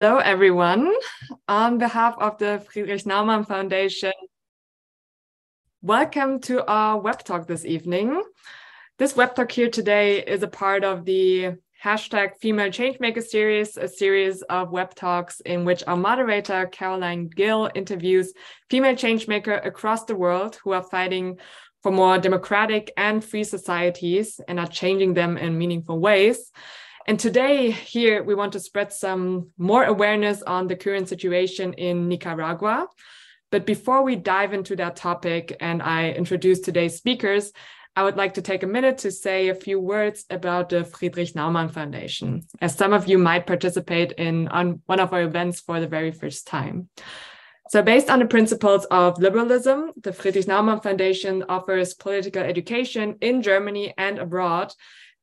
Hello, everyone. On behalf of the Friedrich-Naumann Foundation, welcome to our web talk this evening. This web talk here today is a part of the hashtag Female Changemaker series, a series of web talks in which our moderator, Caroline Gill, interviews female changemakers across the world who are fighting for more democratic and free societies and are changing them in meaningful ways. And today here, we want to spread some more awareness on the current situation in Nicaragua. But before we dive into that topic and I introduce today's speakers, I would like to take a minute to say a few words about the Friedrich-Naumann Foundation, as some of you might participate in on one of our events for the very first time. So based on the principles of liberalism, the Friedrich-Naumann Foundation offers political education in Germany and abroad.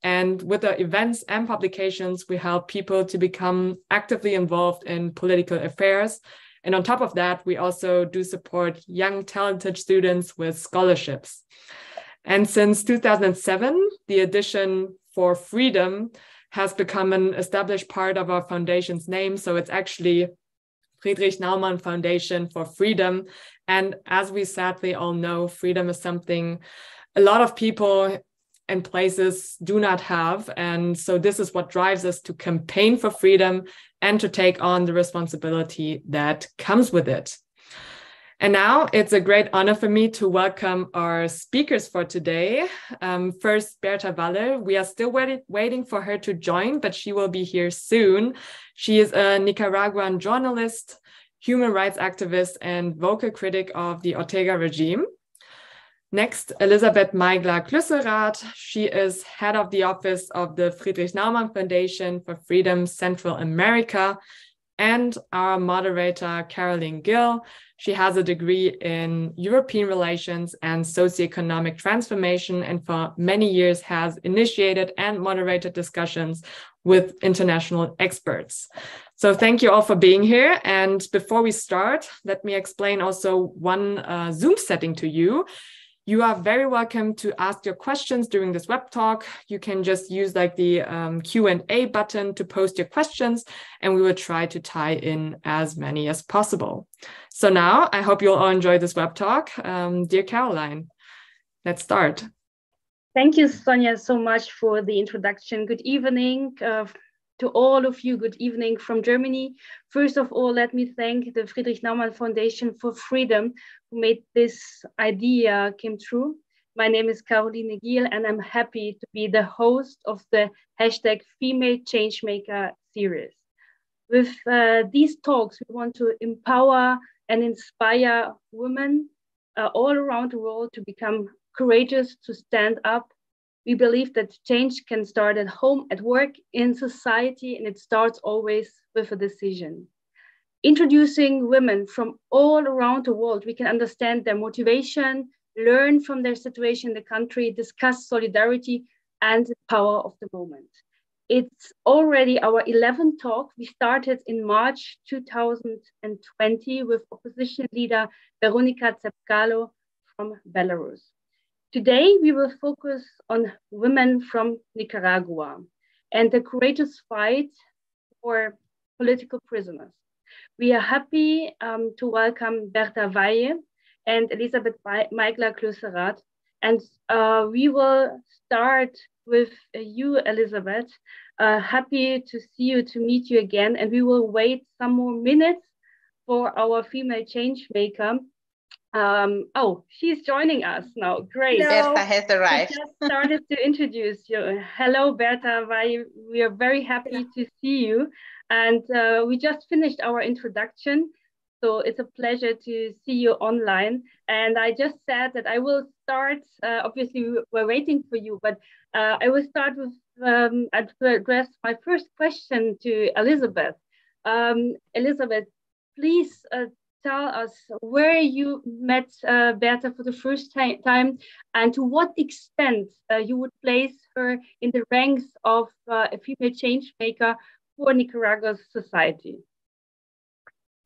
And with the events and publications, we help people to become actively involved in political affairs. And on top of that, we also do support young, talented students with scholarships. And since 2007, the edition for freedom has become an established part of our foundation's name. So it's actually Friedrich-Naumann Foundation for Freedom. And as we sadly all know, freedom is something a lot of people and places do not have. And so this is what drives us to campaign for freedom and to take on the responsibility that comes with it. And now it's a great honor for me to welcome our speakers for today. First, Berta Valle. We are still waiting for her to join, but she will be here soon. She is a Nicaraguan journalist, human rights activist, and vocal critic of the Ortega regime. Next, Elisabeth Meigler-Klüsserath. She is head of the office of the Friedrich-Naumann Foundation for Freedom Central America. And our moderator, Caroline Gill. She has a degree in European relations and socioeconomic transformation, and for many years has initiated and moderated discussions with international experts. So thank you all for being here. And before we start, let me explain also one Zoom setting to you. You are very welcome to ask your questions during this web talk. You can just use like the Q&A button to post your questions, and we will try to tie in as many as possible. So now I hope you'll all enjoy this web talk. Dear Caroline, let's start. Thank you, Sonia, so much for the introduction. Good evening to all of you. Good evening from Germany. First of all, let me thank the Friedrich-Naumann Foundation for Freedom who made this idea come true. My name is Caroline Gill, and I'm happy to be the host of the hashtag Female Changemaker series. With these talks, we want to empower and inspire women all around the world to become courageous, to stand up. We believe that change can start at home, at work, in society, and it starts always with a decision. Introducing women from all around the world, we can understand their motivation, learn from their situation in the country, discuss solidarity and the power of the moment. It's already our 11th talk. We started in March 2020 with opposition leader Veronika Tsepkalo from Belarus. Today, we will focus on women from Nicaragua and the courageous fight for political prisoners. We are happy to welcome Berta Valle and Elisabeth Meigler-Klüsserath. And we will start with you, Elisabeth. Happy to see you, to meet you again. And we will wait some more minutes for our female change maker. Oh, she's joining us now. Great. Berta has arrived. I just started to introduce you. Hello, Berta. We are very happy to see you. And we just finished our introduction. So it's a pleasure to see you online. And I just said that I will start, obviously we're waiting for you, but I will start with, to address my first question to Elisabeth. Elisabeth, please tell us where you met Berta for the first time and to what extent you would place her in the ranks of a female change maker for Nicaragua's society.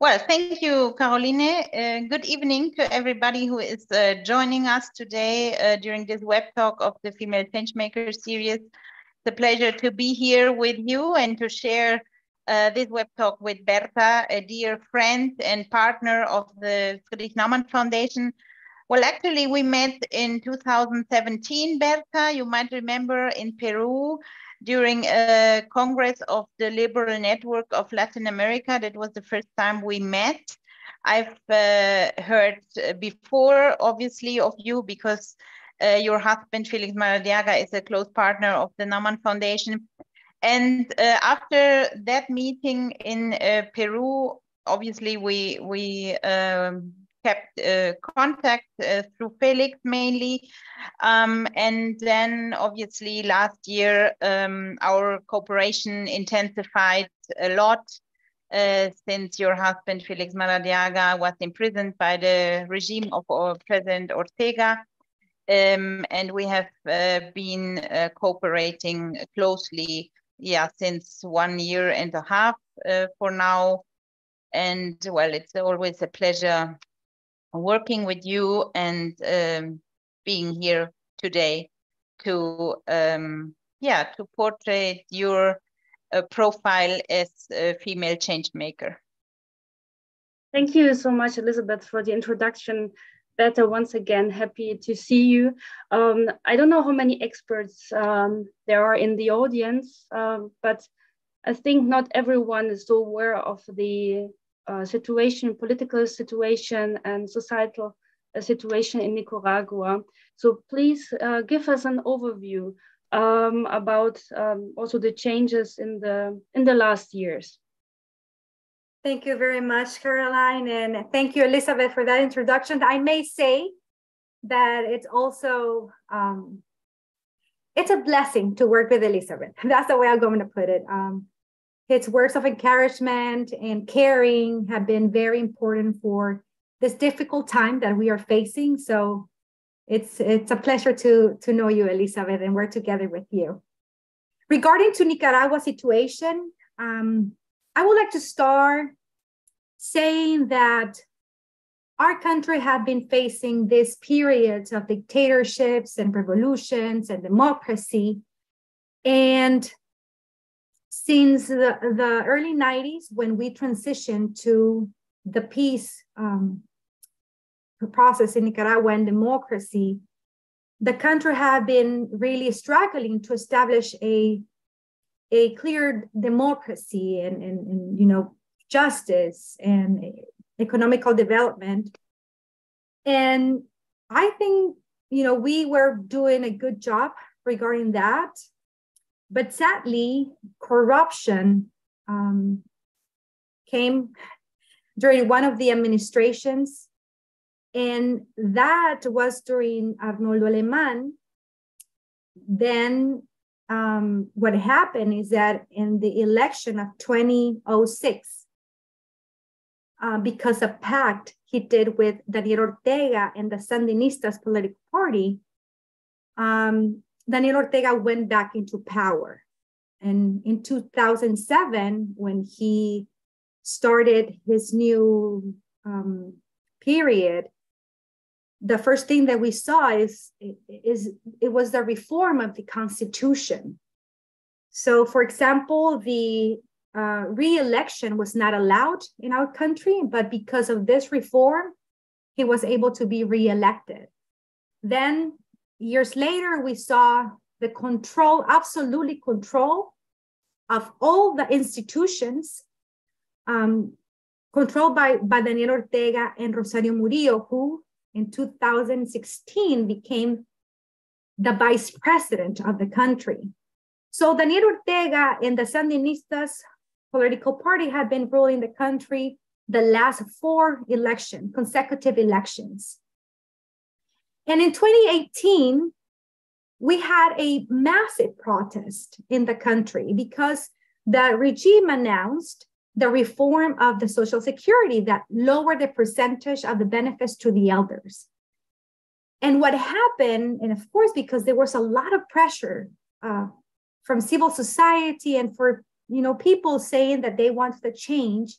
Well, thank you, Caroline. Good evening to everybody who is joining us today during this web talk of the Female Changemaker series. It's a pleasure to be here with you and to share this web talk with Berta, a dear friend and partner of the Friedrich-Naumann Foundation. Well, actually, we met in 2017, Berta, you might remember, in Peru during a Congress of the Liberal Network of Latin America. That was the first time we met. I've heard before, obviously, of you because your husband, Félix Maradiaga, is a close partner of the Naumann Foundation. And after that meeting in Peru, obviously, we kept contact through Félix mainly. And then, obviously, last year, our cooperation intensified a lot. Since your husband, Félix Maradiaga, was imprisoned by the regime of President Ortega. And we have been cooperating closely, since 1.5 years for now. And well, it's always a pleasure working with you and being here today to portray your profile as a female change maker. Thank you so much, Elizabeth, for the introduction. Berta, once again, happy to see you. I don't know how many experts there are in the audience, but I think not everyone is so aware of the political situation and societal situation in Nicaragua. So please give us an overview about also the changes in the last years. Thank you very much, Caroline, and thank you, Elizabeth, for that introduction. I may say that it's also, it's a blessing to work with Elizabeth. That's the way I'm going to put it. His words of encouragement and caring have been very important for this difficult time that we are facing. So it's a pleasure to know you, Elizabeth, and work together with you. Regarding to Nicaragua situation, I would like to start saying that our country had been facing this periods of dictatorships and revolutions and democracy. And since the early 90s, when we transitioned to the peace process in Nicaragua and democracy, the country had been really struggling to establish a clear democracy and justice and economical development. And I think, we were doing a good job regarding that. But sadly, corruption came during one of the administrations. And that was during Arnoldo Alemán. Then what happened is that in the election of 2006, because of pact he did with Daniel Ortega and the Sandinistas political party, Daniel Ortega went back into power. And in 2007, when he started his new period, the first thing that we saw is it was the reform of the Constitution. So, for example, the re-election was not allowed in our country, but because of this reform, he was able to be re-elected. Then, years later, we saw the absolute control of all the institutions, controlled by Daniel Ortega and Rosario Murillo, who in 2016 became the vice president of the country. So Daniel Ortega and the Sandinistas political party had been ruling the country the last 4 consecutive elections. And in 2018, we had a massive protest in the country because the regime announced the reform of the Social Security that lowered the percentage of the benefits to the elders. And what happened, and of course, because there was a lot of pressure from civil society and for people saying that they wanted to change,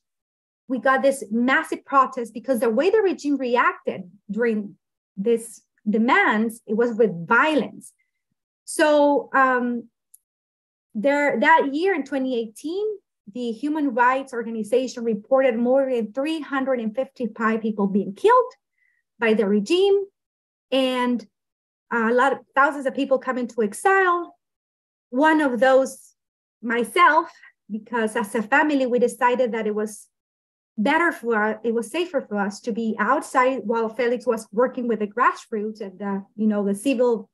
we got this massive protest because the way the regime reacted during this demands, it was with violence. So that year in 2018, the human rights organization reported more than 355 people being killed by the regime, and thousands of people come into exile. One of those, myself, because as a family, we decided that it was better for us, it was safer for us to be outside while Felix was working with the grassroots and the civil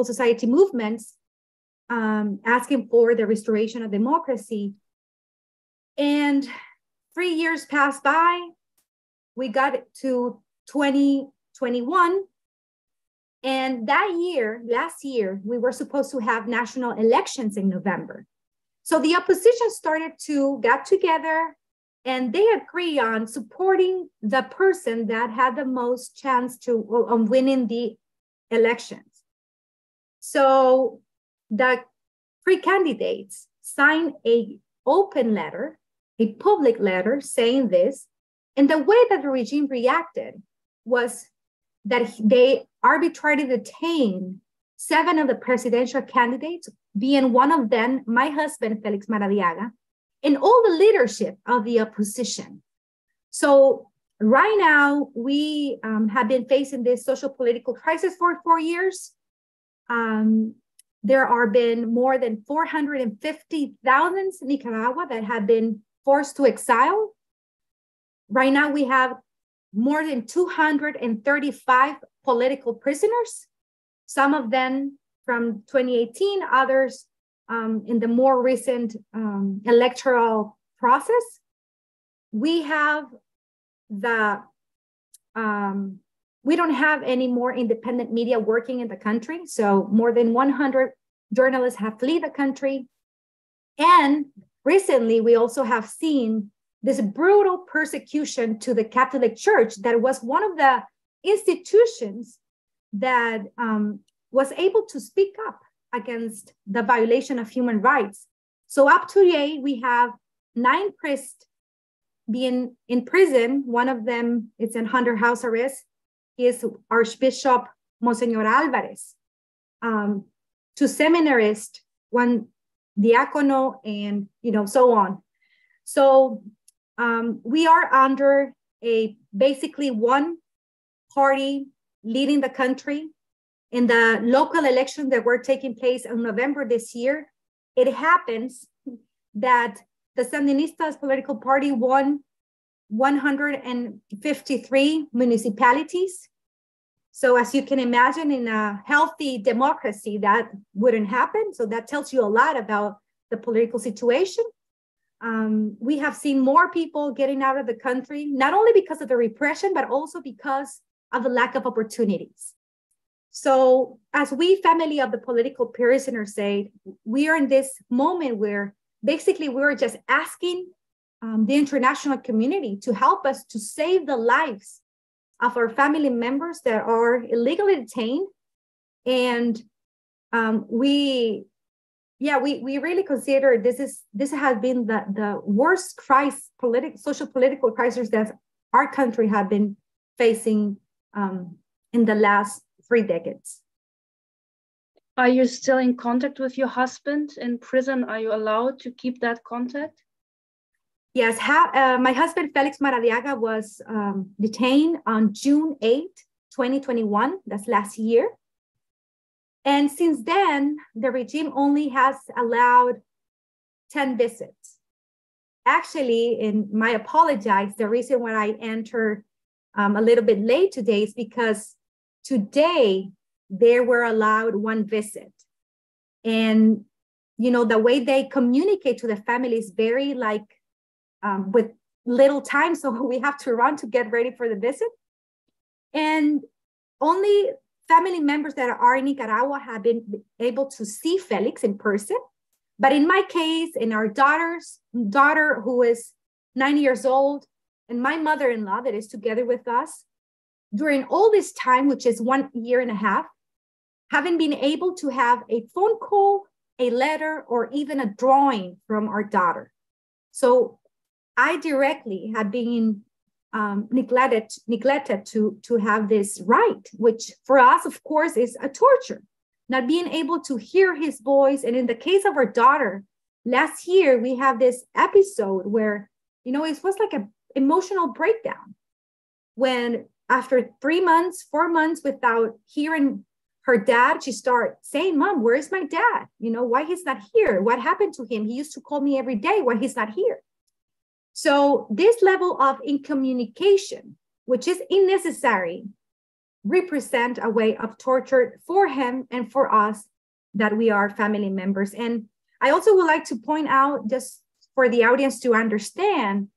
society movements, asking for the restoration of democracy. And 3 years passed by. We got to 2021. And last year, we were supposed to have national elections in November. So the opposition started to get together, and they agree on supporting the person that had the most chance on winning the elections. So the three candidates signed an open letter, a public letter saying this. And the way that the regime reacted was that they arbitrarily detained 7 of the presidential candidates, being one of them my husband, Félix Maradiaga, and all the leadership of the opposition. So right now, we have been facing this social political crisis for 4 years. There have been more than 450,000 in Nicaragua that have been forced to exile. Right now, we have more than 235 political prisoners, some of them from 2018, others in the more recent electoral process. We have we don't have any more independent media working in the country. So more than 100 journalists have fled the country. And recently, we also have seen this brutal persecution to the Catholic Church that was one of the institutions that was able to speak up against the violation of human rights. So up to today, we have 9 priests being in prison. One of them is in under house arrest. He is Archbishop Monsignor Alvarez. 2 seminarists, 1 diacono, and so on. So we are under basically one party leading the country. In the local elections that were taking place in November this year, it happens that the Sandinistas political party won 153 municipalities. So as you can imagine, in a healthy democracy, that wouldn't happen. So that tells you a lot about the political situation. We have seen more people getting out of the country, not only because of the repression, but also because of the lack of opportunities. So as we, family of the political prisoners, say, we are in this moment where basically we're just asking the international community to help us to save the lives of our family members that are illegally detained. And we really consider this has been the worst crisis, social political crisis that our country have been facing in the last 3 decades. Are you still in contact with your husband in prison? Are you allowed to keep that contact? Yes, my husband, Félix Maradiaga, was detained on June 8, 2021. That's last year. And since then, the regime only has allowed 10 visits. Actually, I apologize, the reason why I entered a little bit late today is because today they were allowed 1 visit. And, the way they communicate to the family is very with little time. So we have to run to get ready for the visit. And only family members that are in Nicaragua have been able to see Felix in person. But in my case, in our daughter, who is 9 years old, and my mother-in-law that is together with us, during all this time, which is 1.5 years, haven't been able to have a phone call, a letter, or even a drawing from our daughter. So I directly have been neglected to have this right, which for us, of course, is a torture. Not being able to hear his voice. And in the case of our daughter, last year, we have this episode where, you know, it was like an emotional breakdown when after 3 months, 4 months without hearing her dad, she started saying, Mom, where is my dad? You know, why he's not here? What happened to him? He used to call me every day. Why he's not here? So this level of incommunication, which is unnecessary, represent a way of torture for him and for us that we are family members. And I also would like to point out, just for the audience to understand,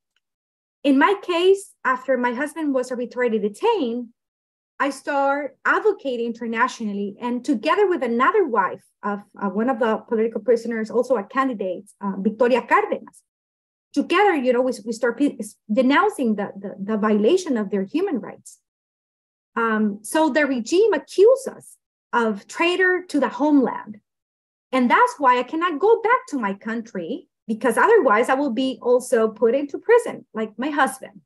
in my case, after my husband was arbitrarily detained, I started advocating internationally, and together with another wife of one of the political prisoners, also a candidate, Victoria Cárdenas, together, you know, we start denouncing the violation of their human rights. So the regime accused us of traitor to the homeland. And that's why I cannot go back to my country, because otherwise I will be also put into prison, like my husband.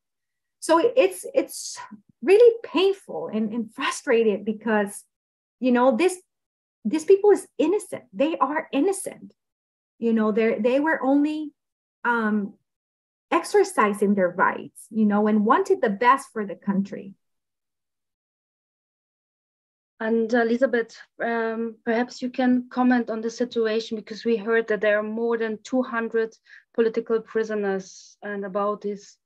So it's really painful and frustrated because, you know, these people is innocent. They are innocent. You know, they were only exercising their rights, you know, and wanted the best for the country. And Elizabeth, perhaps you can comment on the situation, because we heard that there are more than 200 political prisoners, and about this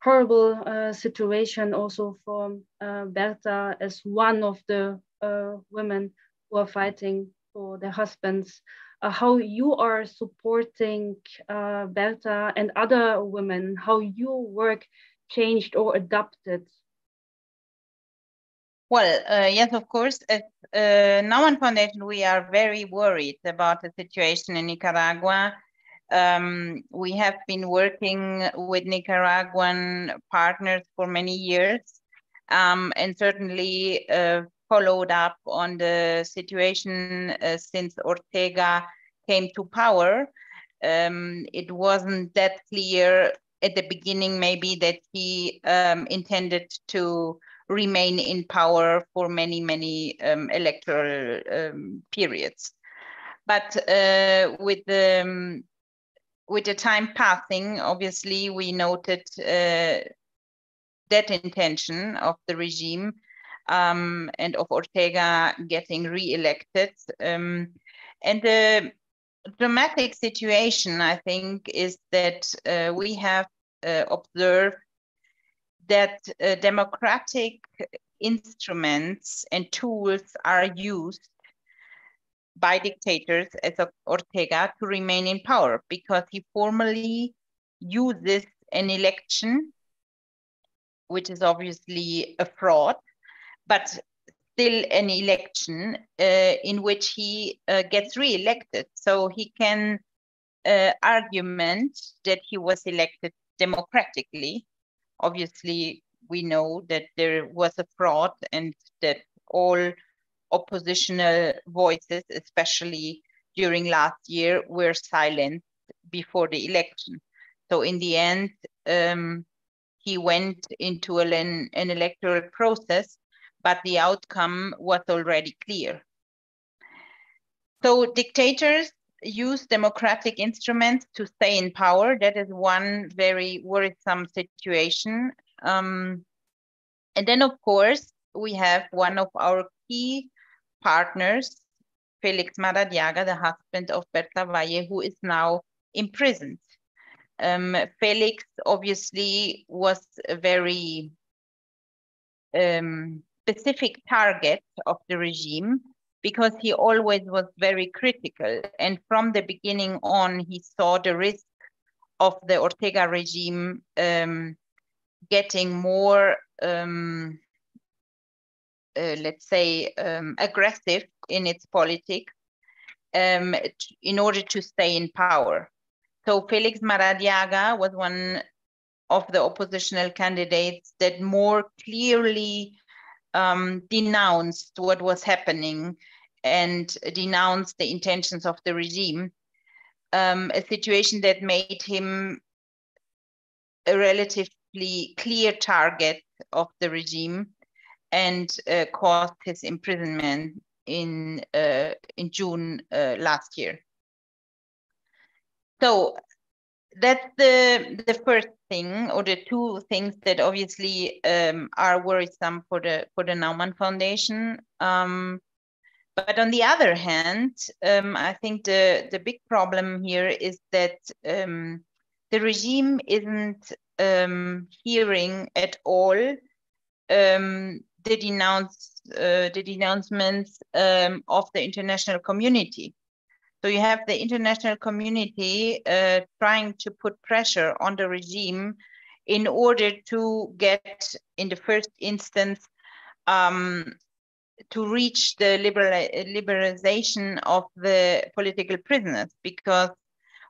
horrible situation also for Berta as one of the women who are fighting for their husbands. How you are supporting Berta and other women, how your work changed or adapted? Well, yes, of course. At Naumann Foundation, we are very worried about the situation in Nicaragua. We have been working with Nicaraguan partners for many years, and certainly followed up on the situation since Ortega came to power. It wasn't that clear at the beginning, maybe, that he intended to remain in power for many electoral periods. But with the time passing, obviously, we noted that intention of the regime and of Ortega getting re-elected. And the dramatic situation, I think, is that we have observed that democratic instruments and tools are used by dictators as Ortega to remain in power, because he formally uses an election, which is obviously a fraud, but still an election in which he gets re-elected. So he can argument that he was elected democratically. Obviously, we know that there was a fraud and that all oppositional voices, especially during last year, were silenced before the election. So in the end, he went into an electoral process, but the outcome was already clear. So dictators use democratic instruments to stay in power. That is one very worrisome situation. And then, of course, we have one of our key partners, Félix Maradiaga, the husband of Berta Valle, who is now imprisoned. Félix obviously was a very specific target of the regime, because he always was very critical. And from the beginning on, he saw the risk of the Ortega regime getting more, let's say, aggressive in its politics in order to stay in power. So Félix Maradiaga was one of the oppositional candidates that more clearly denounced what was happening and denounced the intentions of the regime, a situation that made him a relatively clear target of the regime and caused his imprisonment in June last year. So that's the first thing, or the two things that obviously are worrisome for the Naumann Foundation. But on the other hand, I think the big problem here is that the regime isn't hearing at all the denouncements of the international community. So you have the international community trying to put pressure on the regime in order to get, in the first instance, to reach the liberalization of the political prisoners, because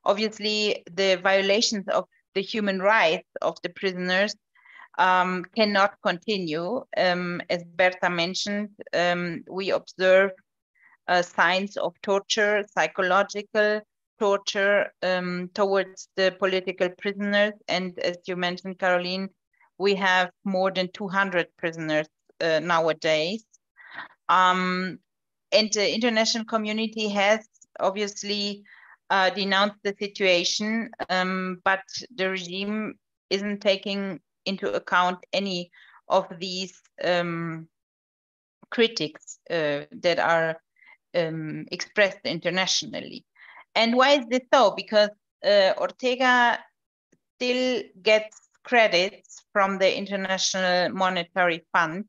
obviously the violations of the human rights of the prisoners cannot continue. As Berta mentioned, we observe signs of torture, psychological torture towards the political prisoners. And as you mentioned, Caroline, we have more than 200 prisoners nowadays. And the international community has obviously denounced the situation, but the regime isn't taking into account any of these critics that are expressed internationally. And why is this so? Because Ortega still gets credits from the International Monetary Fund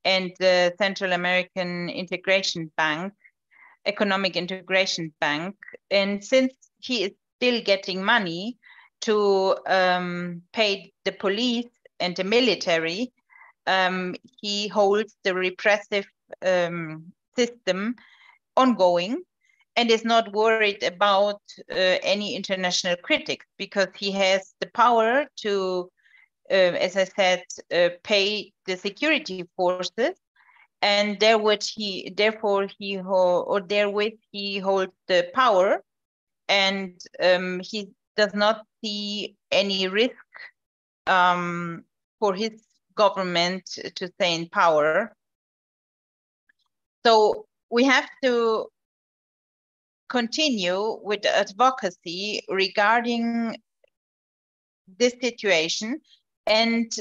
and the Central American Integration Bank, Economic Integration Bank. And since he is still getting money to pay the police and the military, he holds the repressive system ongoing and is not worried about any international critics, because he has the power to, as I said, pay the security forces, and therewith he holds the power, and he does not see any risk for his government to stay in power. So we have to continue with advocacy regarding this situation and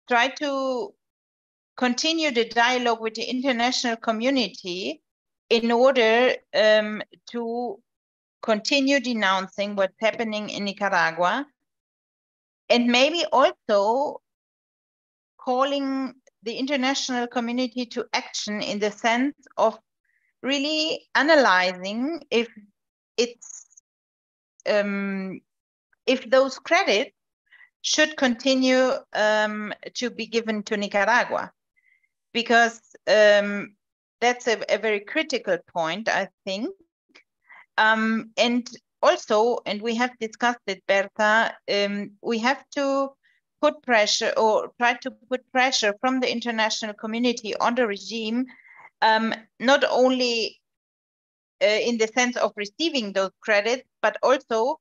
try to continue the dialogue with the international community in order to continue denouncing what's happening in Nicaragua, and maybe also calling the international community to action in the sense of really analyzing if those credits should continue to be given to Nicaragua, because that's a very critical point, I think. And also, and we have discussed it, Berta, we have to put pressure, or try to put pressure from the international community on the regime, not only in the sense of receiving those credits, but also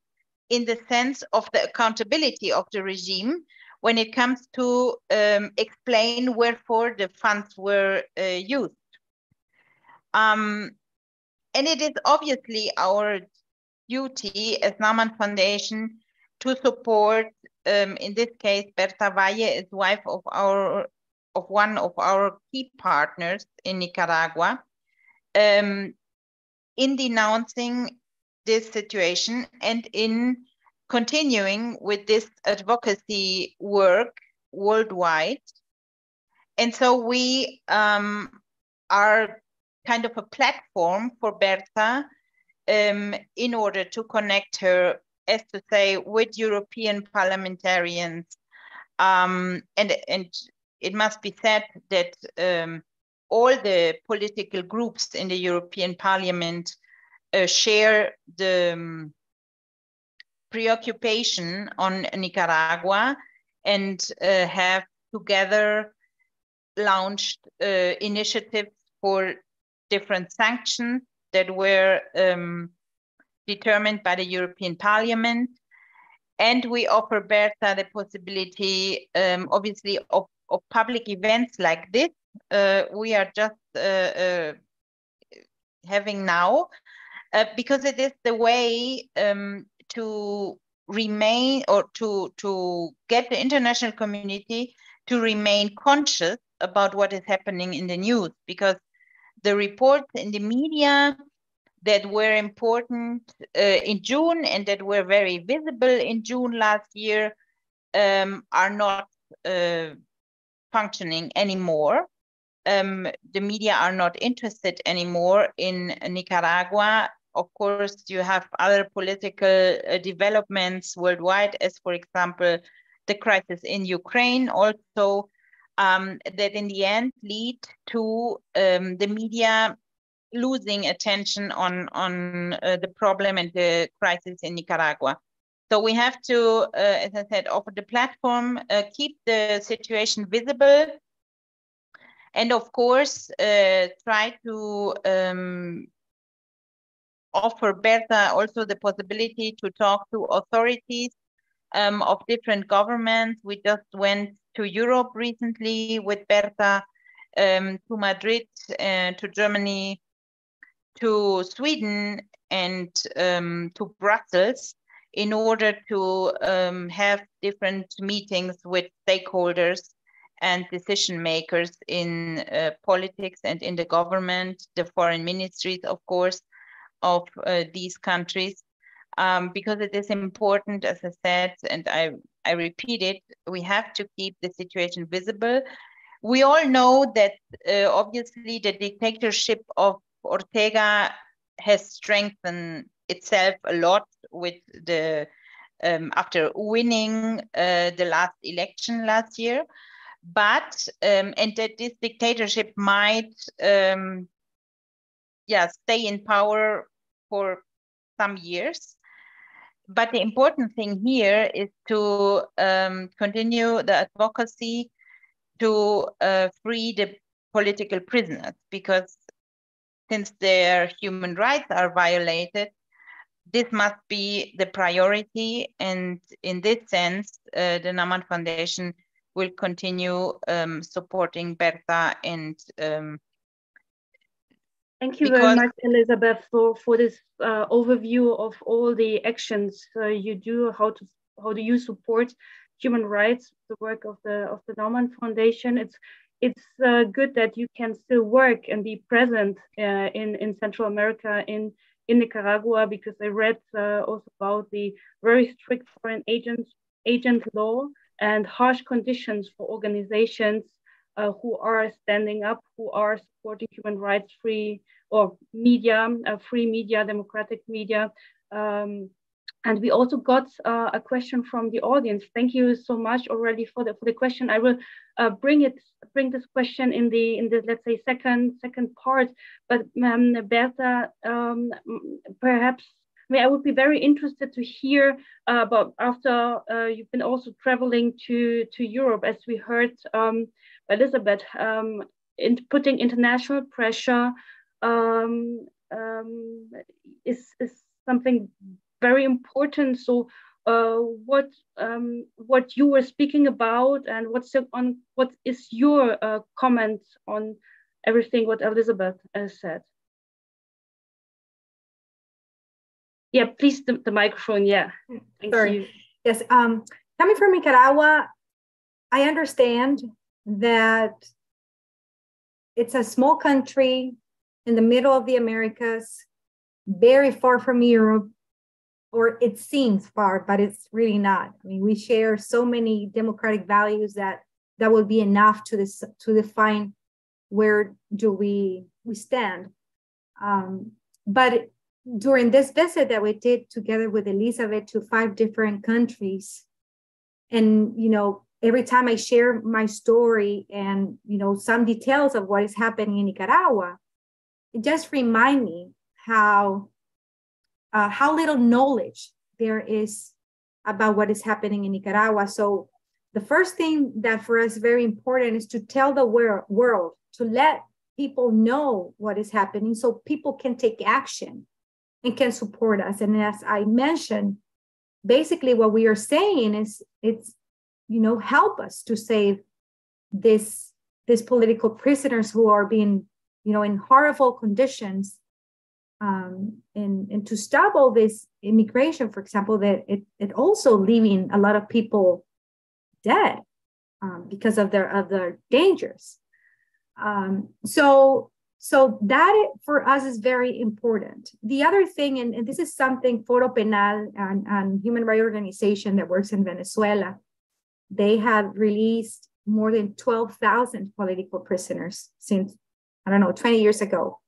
in the sense of the accountability of the regime when it comes to explain wherefore the funds were used. And it is obviously our duty as Naumann Foundation to support, in this case, Berta Valle is wife of one of our key partners in Nicaragua, in denouncing this situation and in continuing with this advocacy work worldwide. And so we are kind of a platform for Berta in order to connect her, as to say, with European parliamentarians. And it must be said that all the political groups in the European Parliament share the preoccupation on Nicaragua and have together launched initiatives for different sanctions that were determined by the European Parliament. And we offer Berta the possibility, obviously, of public events like this. We are just having now, because it is the way to remain, or to get the international community to remain conscious about what is happening in the news, because the reports in the media that were important in June and that were very visible in June last year are not functioning anymore. The media are not interested anymore in Nicaragua. Of course, you have other political developments worldwide, as for example, the crisis in Ukraine also, that in the end lead to the media losing attention on the problem and the crisis in Nicaragua. So we have to, as I said, offer the platform, keep the situation visible, and of course, try to offer Berta also the possibility to talk to authorities of different governments. We just went to Europe recently with Berta, to Madrid, to Germany, to Sweden, and to Brussels, in order to have different meetings with stakeholders and decision makers in politics and in the government, the foreign ministries, of course, of these countries, because it is important, as I said, and I repeat it, we have to keep the situation visible. We all know that obviously the dictatorship of Ortega has strengthened itself a lot with the after winning the last election last year, but and that this dictatorship might stay in power for some years. But the important thing here is to continue the advocacy to free the political prisoners, because since their human rights are violated, this must be the priority. And in this sense, the Naumann Foundation will continue supporting Berta. And thank you very much, Elizabeth, for this overview of all the actions you do. How do you support human rights, the work of the Naumann Foundation? It's good that you can still work and be present in Central America, in Nicaragua, because I read also about the very strict foreign agent law and harsh conditions for organizations who are standing up, who are supporting human rights, free media, democratic media. And we also got a question from the audience. Thank you so much already for the question. I will bring this question in the let's say second part. But Berta, perhaps I would be very interested to hear about, after you've been also traveling to Europe, as we heard Elizabeth, in putting international pressure is something very important. So what you were speaking about, and what is your comment on everything what Elizabeth said? Yeah, please, the microphone. Yeah, thank you. Yes, coming from Nicaragua, I understand that it's a small country in the middle of the Americas, very far from Europe, or it seems far, but it's really not. I mean, we share so many democratic values that would be enough to define where do we stand. But during this visit that we did together with Elizabeth to 5 different countries, and every time I share my story and some details of what is happening in Nicaragua, it just reminds me how little knowledge there is about what is happening in Nicaragua. So the first thing that for us is very important is to tell the world, to let people know what is happening so people can take action and can support us. And as I mentioned, basically what we are saying is it's, help us to save these political prisoners who are being, in horrible conditions. and to stop all this immigration, for example, that it also leaving a lot of people dead because of their dangers. So that for us is very important. The other thing, and this is something Foro Penal and human rights organization that works in Venezuela, they have released more than 12,000 political prisoners since, 20 years ago.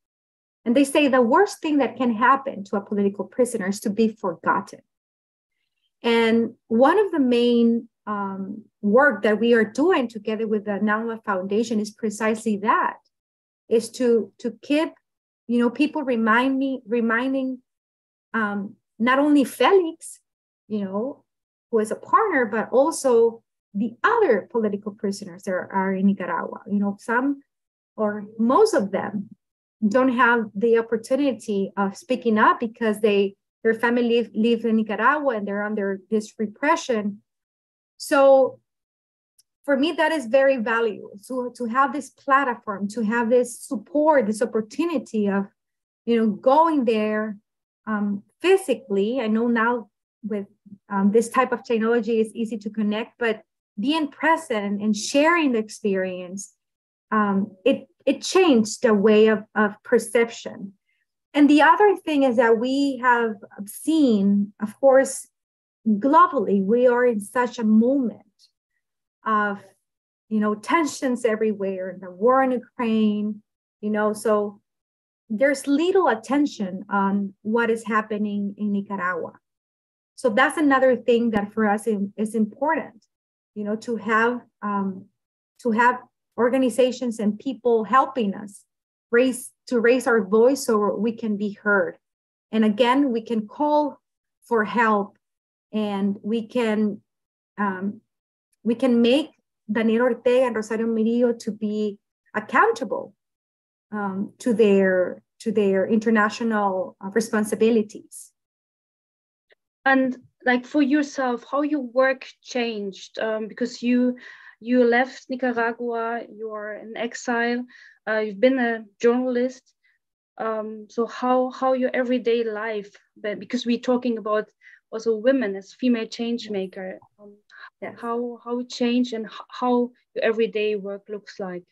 And they say the worst thing that can happen to a political prisoner is to be forgotten. And one of the main work that we are doing together with the Naumann Foundation is precisely that, is to keep, people reminding not only Felix, who is a partner, but also the other political prisoners that are in Nicaragua. Some or most of them don't have the opportunity of speaking up because their family lives in Nicaragua and they're under this repression. So for me, that is very valuable. So to have this platform, to have this support, this opportunity of, going there physically. I know now with this type of technology, it's easy to connect, but being present and sharing the experience, it changed the way of perception. And the other thing is that we have seen, of course, globally, we are in such a moment of, tensions everywhere, the war in Ukraine, so there's little attention on what is happening in Nicaragua. So that's another thing that for us is important, to have organizations and people helping us raise our voice so we can be heard. And again, we can call for help, and we can make Daniel Ortega and Rosario Murillo to be accountable to their international responsibilities. And like for yourself, how your work changed, because you left Nicaragua, you are in exile, you've been a journalist. So how your everyday life, because we're talking about also women as female change maker, how it changed and how your everyday work looks like?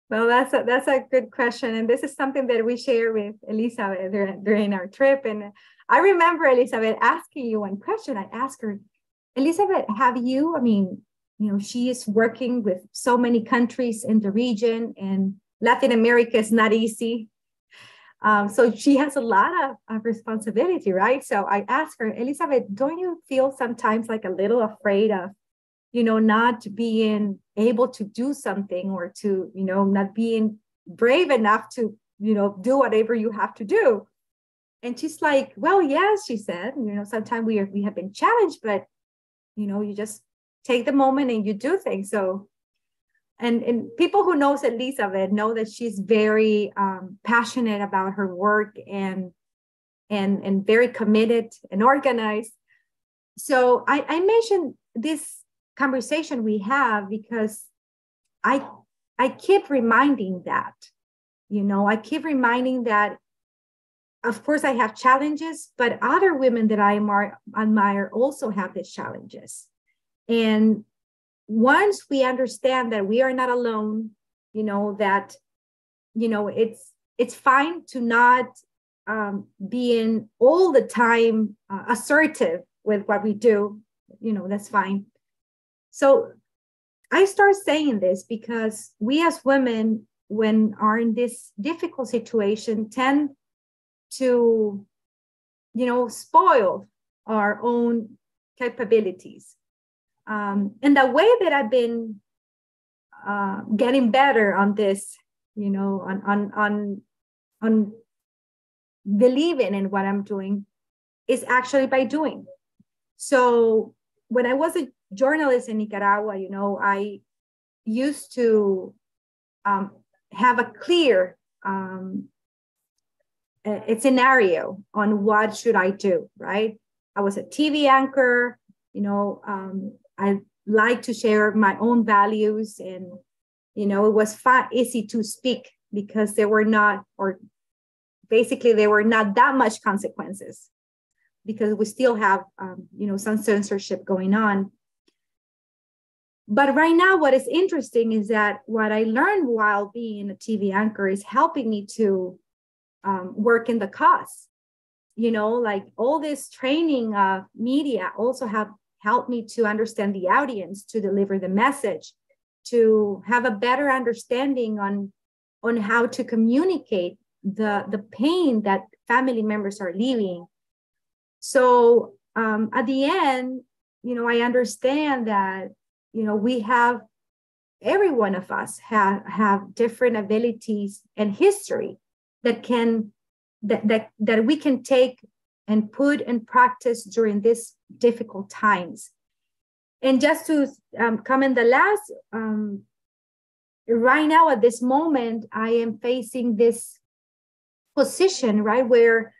Well, that's a good question. And this is something that we share with Elizabeth during our trip. And I remember Elizabeth asking you one question. I asked her, Elizabeth, have you, she is working with so many countries in the region, and Latin America is not easy. So she has a lot of responsibility, right? So I asked her, Elizabeth, don't you feel sometimes like a little afraid of, not being able to do something, or to, not being brave enough to, do whatever you have to do? And she's like, well, yes, she said, sometimes we have been challenged, but, you just take the moment and you do things. So, and people who knows Elizabeth know that she's very passionate about her work and very committed and organized. So I mentioned this conversation we have because I keep reminding that, I keep reminding that, of course, I have challenges, but other women that I admire also have these challenges. And once we understand that we are not alone, that, it's fine to not being all the time assertive with what we do, that's fine. So I start saying this because we as women, when are in this difficult situation, tend to, spoil our own capabilities. And the way that I've been getting better on this, on believing in what I'm doing, is actually by doing. So when I was a journalist in Nicaragua, I used to have a clear a scenario on what should I do, right? I was a TV anchor, I like to share my own values, and, it was easy to speak because there were not, or basically there were not that much consequences because we still have, some censorship going on. But right now, what is interesting is that what I learned while being a TV anchor is helping me to work in the cause. Like all this training of media also have helped me to understand the audience, to deliver the message, to have a better understanding on how to communicate the pain that family members are living. So at the end, I understand that we have, every one of us have different abilities and history that we can take and put in practice during these difficult times. And just to comment the last, right now at this moment, I am facing this position, right, where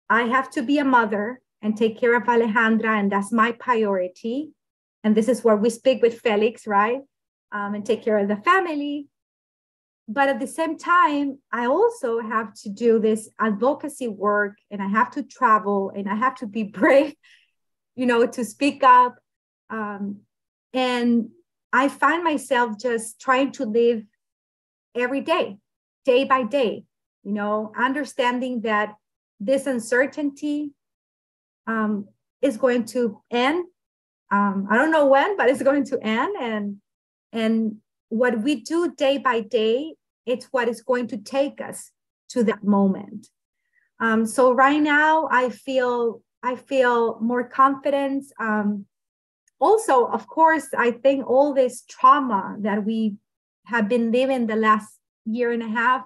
I have to be a mother and take care of Alejandra, and that's my priority. And this is where we speak with Felix, right? And take care of the family. But at the same time, I also have to do this advocacy work, and I have to travel, and I have to be brave, to speak up. And I find myself just trying to live every day by day, understanding that this uncertainty is going to end. I don't know when, but it's going to end. And what we do day by day, it's what is going to take us to that moment. So right now, I feel more confidence. Also, of course, I think all this trauma that we have been living the last year and a half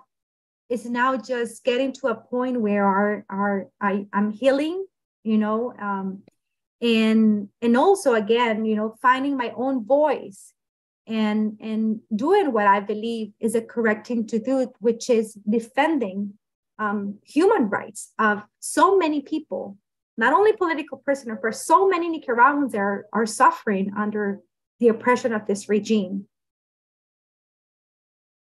is now just getting to a point where I'm healing, and also again, finding my own voice and doing what I believe is a correct thing to do, which is defending human rights of so many people, not only political prisoners, but so many Nicaraguans are suffering under the oppression of this regime.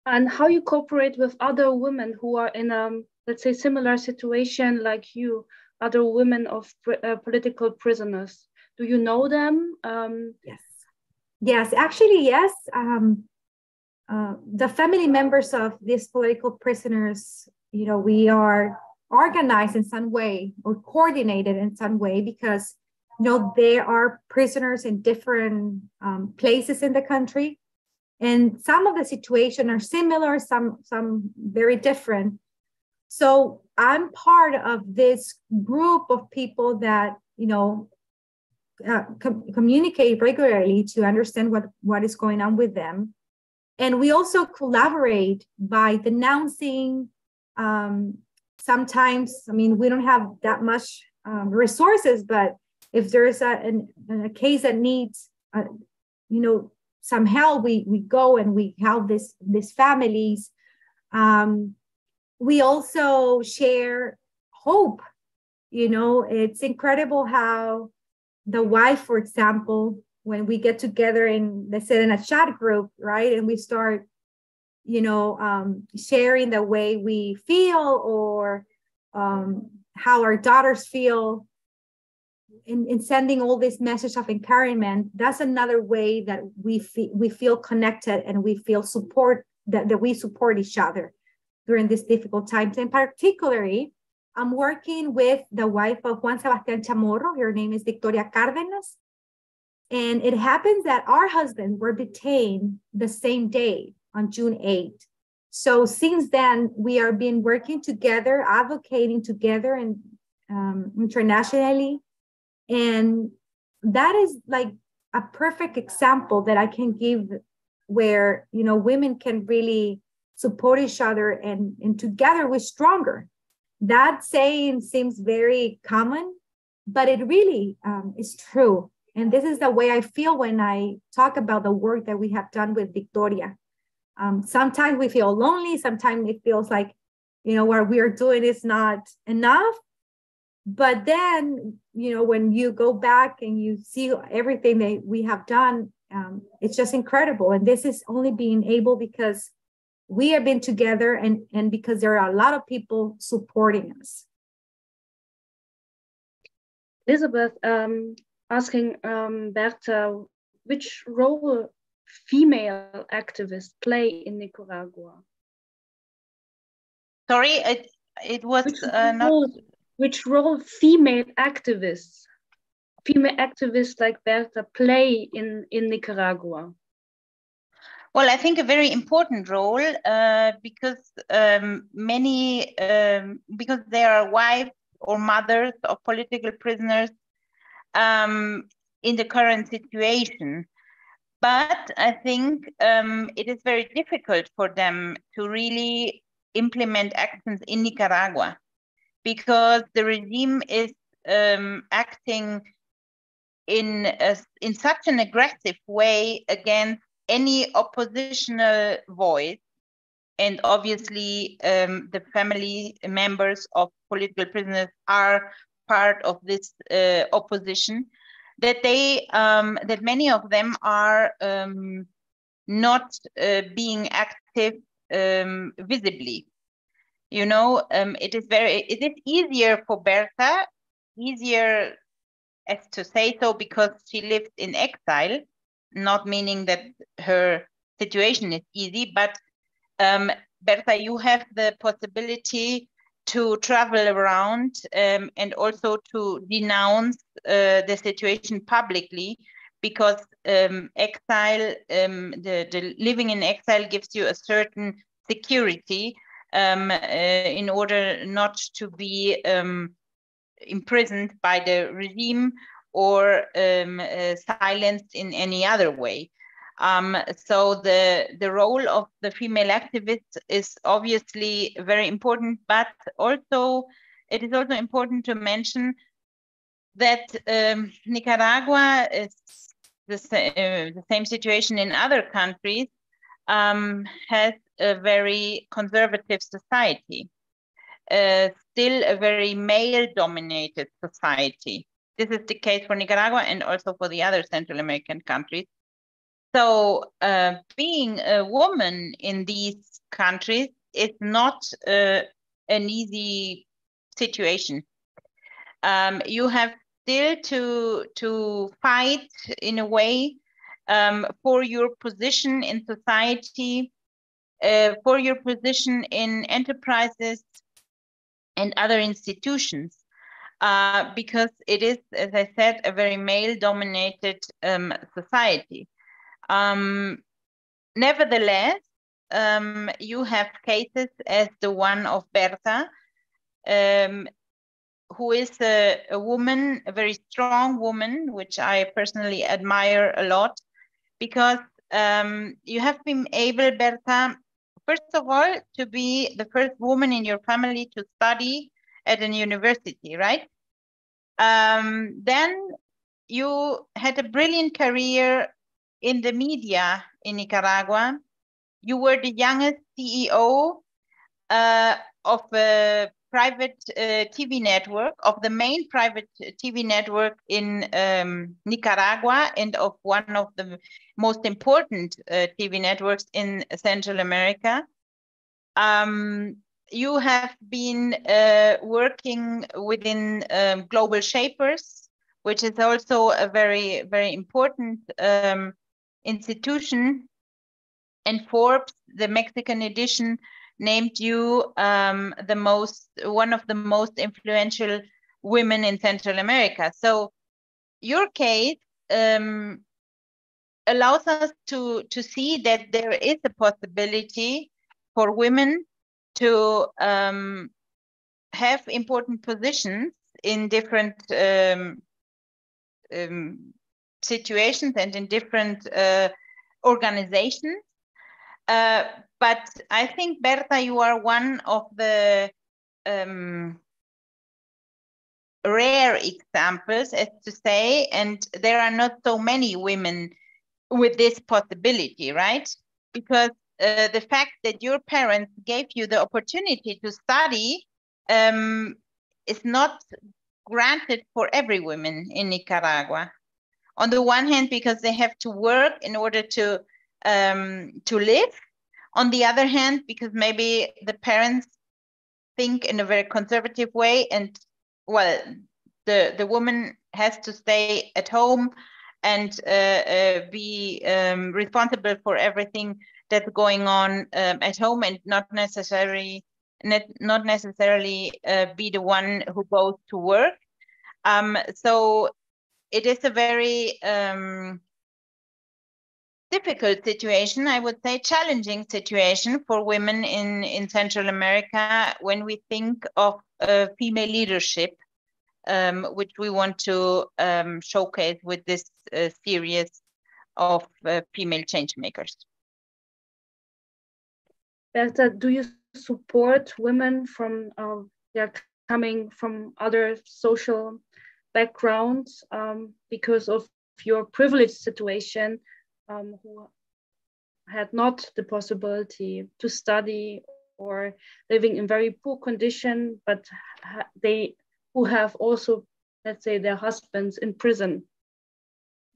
And how you cooperate with other women who are in a, let's say, similar situation like you, other women of political prisoners. Do you know them? Yes, actually, yes. The family members of these political prisoners, we are organized in some way or coordinated in some way because, they are prisoners in different places in the country. And some of the situations are similar, some very different. So I'm part of this group of people that, communicate regularly to understand what is going on with them. And we also collaborate by denouncing. Sometimes, we don't have that much resources, but if there is a case that needs, some help, we go and we help these families. We also share hope. It's incredible how the wife, for example, when we get together in, let's say, in a chat group, right, and we start, sharing the way we feel or how our daughters feel, in sending all this message of encouragement, that's another way that we feel connected and we feel support, that we support each other during these difficult times. And particularly, I'm working with the wife of Juan Sebastián Chamorro. Her name is Victoria Cárdenas. And it happens that our husbands were detained the same day on June 8th. So since then, we have been working together, advocating together and internationally. And that is like a perfect example that I can give where, women can really support each other and together we're stronger. That saying seems very common, but it really is true. And this is the way I feel when I talk about the work that we have done with Victoria. Sometimes we feel lonely. Sometimes it feels like, what we are doing is not enough. But then, when you go back and you see everything that we have done, it's just incredible. And this is only being able because we have been together and because there are a lot of people supporting us. Elizabeth, asking Berta, which role female activists play in Nicaragua? Sorry, it was which role female activists like Berta play in Nicaragua? Well, I think a very important role because because they are wives or mothers of political prisoners in the current situation. But I think it is very difficult for them to really implement actions in Nicaragua because the regime is acting in such an aggressive way against any oppositional voice. And obviously the family members of political prisoners are part of this opposition, that that many of them are not being active visibly. You know, it is easier for Berta, easier as to say so because she lives in exile, not meaning that her situation is easy, but Berta, you have the possibility to travel around and also to denounce the situation publicly, because exile, the living in exile gives you a certain security in order not to be imprisoned by the regime or silenced in any other way. So the role of the female activists is obviously very important, but also it is also important to mention that Nicaragua is the same situation in other countries, has a very conservative society, still a very male-dominated society. This is the case for Nicaragua and also for the other Central American countries. So being a woman in these countries is not an easy situation. You have still to fight in a way for your position in society, for your position in enterprises and other institutions, because it is, as I said, a very male-dominated society. Nevertheless, you have cases as the one of Berta, who is a woman, a very strong woman, which I personally admire a lot, because you have been able, Berta, first of all, to be the first woman in your family to study at a university, right? Then you had a brilliant career in the media in Nicaragua. You were the youngest CEO of a private TV network, of the main private TV network in Nicaragua, and of one of the most important TV networks in Central America. You have been working within Global Shapers, which is also a very, very important institution. And Forbes, the Mexican edition, named you one of the most influential women in Central America. So your case allows us to see that there is a possibility for women to have important positions in different situations and in different organizations. But I think, Berta, you are one of the rare examples, as to say, and there are not so many women with this possibility, right? Because the fact that your parents gave you the opportunity to study is not granted for every woman in Nicaragua. On the one hand, because they have to work in order to live. On the other hand, because maybe the parents think in a very conservative way, and well, the woman has to stay at home and be responsible for everything that's going on at home, and not necessarily be the one who goes to work. So it is a very difficult situation, I would say, challenging situation for women in Central America when we think of female leadership, which we want to showcase with this series of female change makers. Berta, do you support women from coming from other social backgrounds because of your privileged situation, who had not the possibility to study or living in very poor condition, but who have also, let's say, their husbands in prison?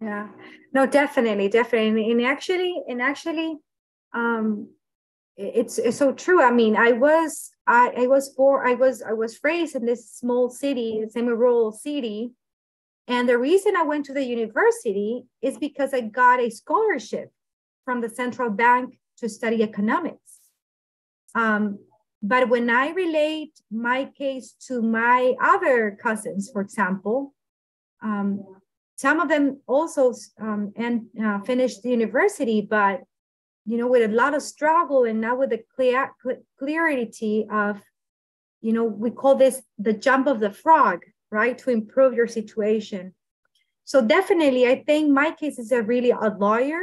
Yeah, no, definitely. And actually, it's so true. I mean, I was raised in this small city, semi-rural city. And the reason I went to the university is because I got a scholarship from the central bank to study economics. But when I relate my case to my other cousins, for example, some of them also finished the university, but with a lot of struggle, and now with the clarity of, we call this the jump of the frog, right? To improve your situation. So definitely, I think my case is really outlier.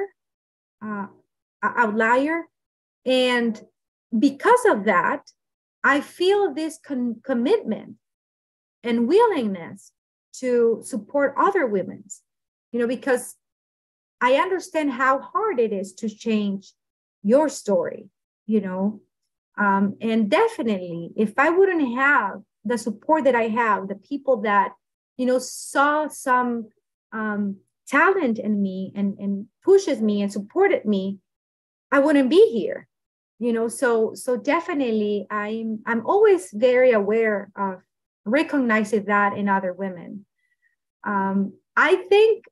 And because of that, I feel this commitment and willingness to support other women, because I understand how hard it is to change your story, and definitely, if I wouldn't have the support that I have, the people that, saw some talent in me and pushes me and supported me, I wouldn't be here, so definitely I'm always very aware of recognizing that in other women. I think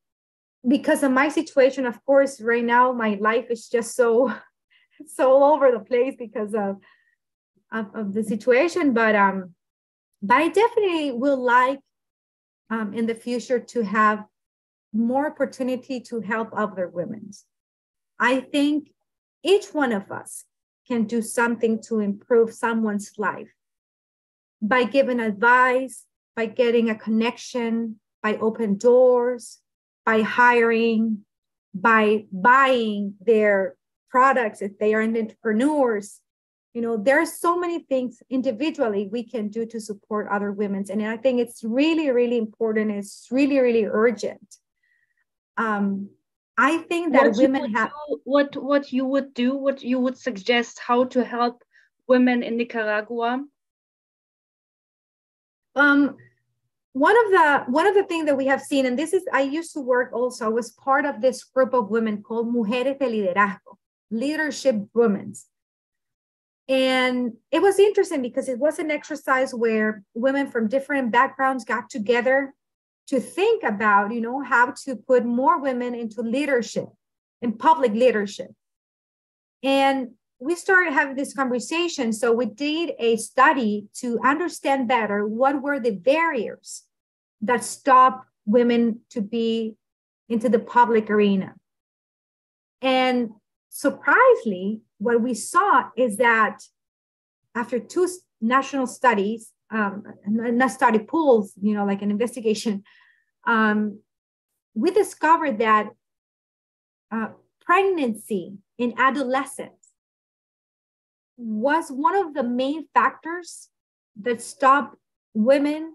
because of my situation, of course, right now, my life is just so all over the place because of the situation, but I definitely will like in the future to have more opportunity to help other women. I think each one of us can do something to improve someone's life by giving advice, by getting a connection, by open doors, by hiring, by buying their products if they are entrepreneurs. There are so many things individually we can do to support other women. And I think it's really, really important. It's really, really urgent. I think that women have... What you would do, what you would suggest, how to help women in Nicaragua? One of the things that we have seen, and this is, I used to work also, I was part of this group of women called Mujeres de Liderazgo, leadership women. And it was interesting because it was an exercise where women from different backgrounds got together to think about, how to put more women into leadership, in public leadership. And we started having this conversation. So we did a study to understand better what were the barriers that stop women to be into the public arena. And surprisingly, what we saw is that after 2 national studies, not study pools, like an investigation, we discovered that pregnancy in adolescents was one of the main factors that stopped women,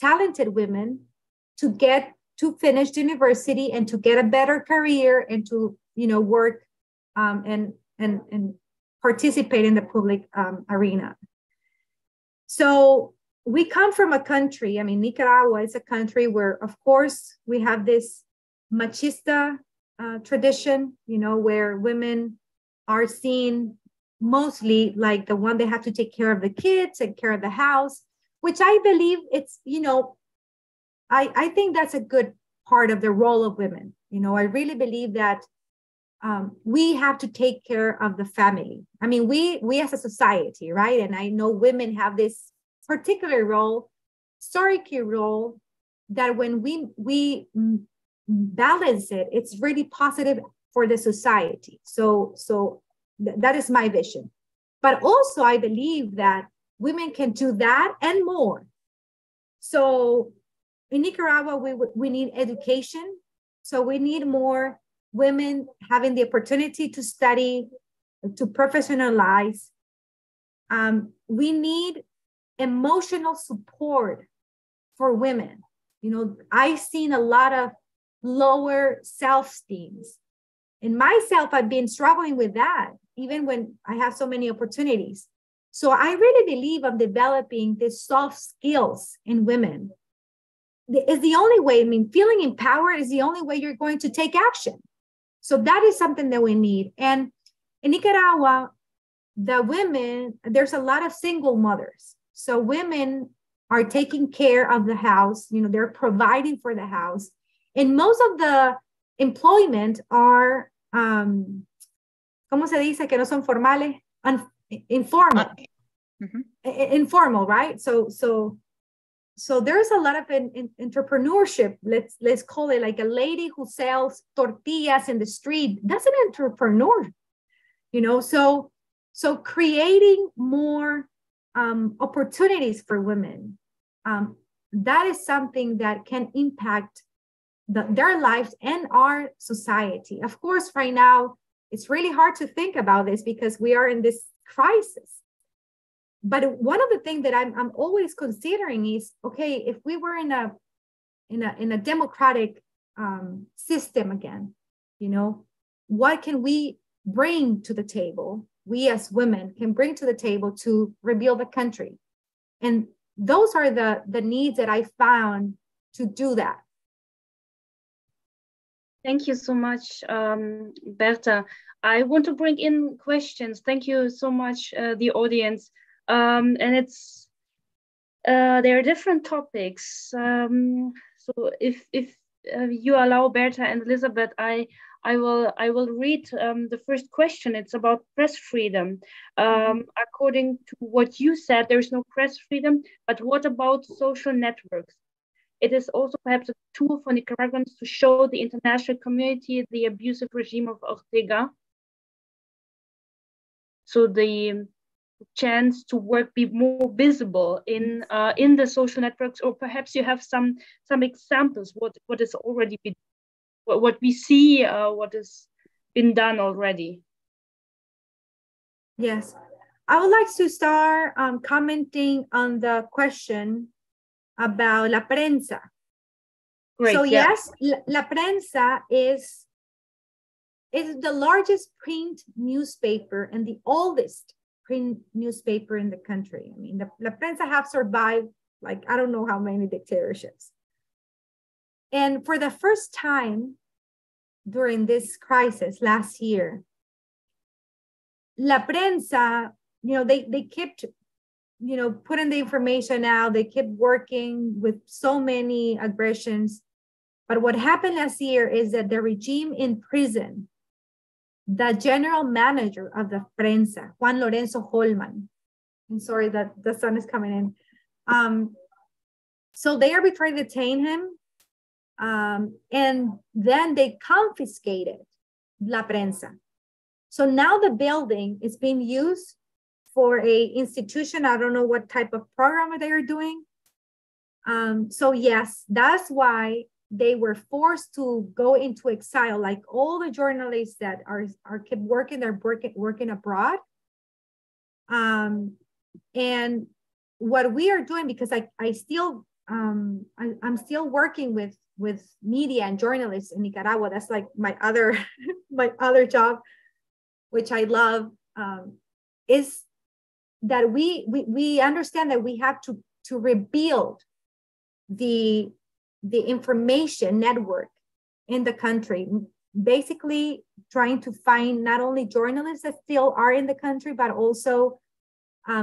talented women, to get to finish university and to get a better career and to, work and participate in the public arena. So we come from a country, Nicaragua is a country where, of course, we have this machista tradition, where women are seen mostly like the one they have to take care of the kids, take care of the house, which I believe it's, I think that's a good part of the role of women. I really believe that we have to take care of the family. I mean, we as a society, right? And I know women have this particular role, historical role, that when we balance it, it's really positive for the society. So that is my vision. But also I believe that women can do that and more. So in Nicaragua, we need education. So we need more women having the opportunity to study, to professionalize. We need emotional support for women. I've seen a lot of lower self-esteems. And myself, I've been struggling with that, even when I have so many opportunities. So I really believe of developing these soft skills in women. It's the only way. I mean, feeling empowered is the only way you're going to take action. So that is something that we need. And in Nicaragua, the women, there's a lot of single mothers. So women are taking care of the house, they're providing for the house. And most of the employment are, ¿cómo se dice que no son formales? Informal. Informal, right? So there's a lot of entrepreneurship. Let's call it like a lady who sells tortillas in the street. That's an entrepreneur, So creating more opportunities for women, that is something that can impact their lives and our society. Of course, right now, it's really hard to think about this because we are in this crisis. But one of the things that I'm always considering is, okay, if we were in a democratic system again, what can we bring to the table? We as women can bring to the table to rebuild the country. And those are the needs that I found to do that. Thank you so much, Berta. I want to bring in questions. Thank you so much, the audience. And it's there are different topics. So if you allow, Berta and Elizabeth, I will read the first question. It's about press freedom. According to what you said, there is no press freedom, but what about social networks? It is also perhaps a tool for Nicaraguans to show the international community the abusive regime of Ortega. So the chance to work be more visible in the social networks, or perhaps you have some examples what is already been, what we see, what has been done already. Yes, I would like to start commenting on the question about La Prensa. Great, so yeah. Yes, La Prensa is the largest print newspaper and the oldest print newspaper in the country. I mean, La Prensa have survived like I don't know how many dictatorships. And for the first time during this crisis last year, La Prensa, they kept putting the information out. They kept working with so many aggressions. But what happened last year is that the regime imprisoned the general manager of the Prensa, Juan Lorenzo Holman. I'm sorry that the sun is coming in. So they arbitrarily detained him. And then they confiscated La Prensa. So now the building is being used for a institution. I don't know what type of program they are doing. So yes, that's why they were forced to go into exile, like all the journalists that are kept working, they're working abroad. And what we are doing, because I'm still working with media and journalists in Nicaragua. That's like my other job, which I love, is that we understand that we have to rebuild the information network in the country, basically trying to find not only journalists that still are in the country, but also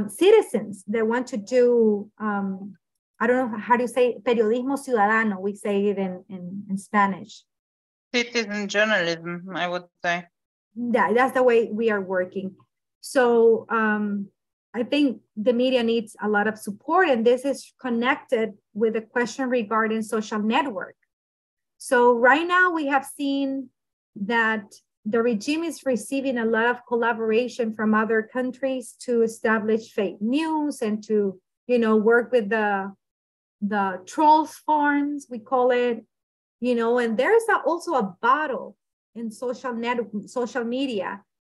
citizens that want to do, I don't know how do you say, periodismo ciudadano, we say it in Spanish. Citizen journalism, I would say. Yeah, that's the way we are working. So I think the media needs a lot of support, and this is connected with a question regarding social network. So right now we have seen that the regime is receiving a lot of collaboration from other countries to establish fake news and to, work with the trolls farms, we call it, and there's also a battle in social media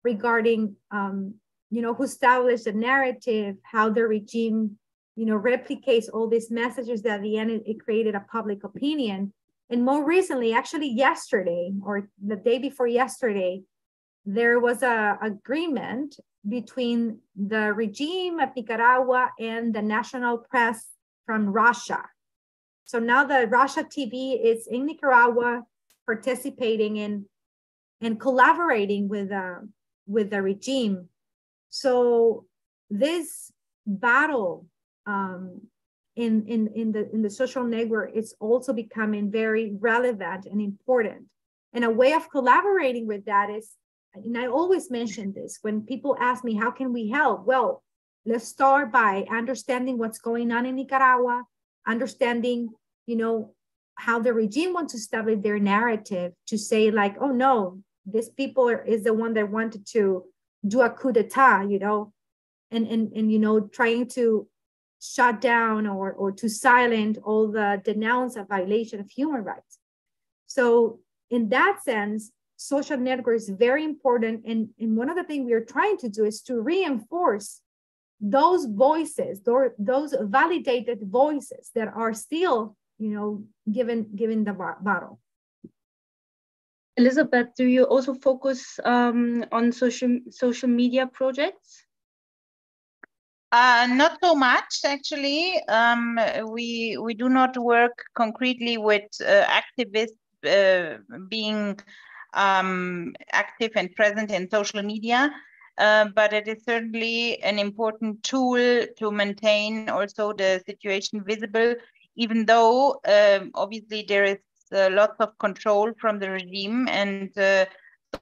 regarding, who established the narrative, how the regime, replicates all these messages that at the end it created a public opinion. And more recently, actually yesterday or the day before yesterday, there was an agreement between the regime of Nicaragua and the national press from Russia. So now the Russia TV is in Nicaragua participating in and collaborating with the regime. So this battle in the social network is also becoming very relevant and important. And a way of collaborating with that is, and I always mention this when people ask me, how can we help? Well, let's start by understanding what's going on in Nicaragua, understanding, how the regime wants to establish their narrative to say like, oh no, this people is the one that wanted to do a coup d'etat, and trying to shut down or to silence all the denounce of violation of human rights. So in that sense, social network is very important. And one of the things we are trying to do is to reinforce those voices, those validated voices that are still, given the battle. Elizabeth, do you also focus on social media projects? Not so much, actually. We do not work concretely with activists being active and present in social media, but it is certainly an important tool to maintain also the situation visible, even though obviously there is lots of control from the regime, and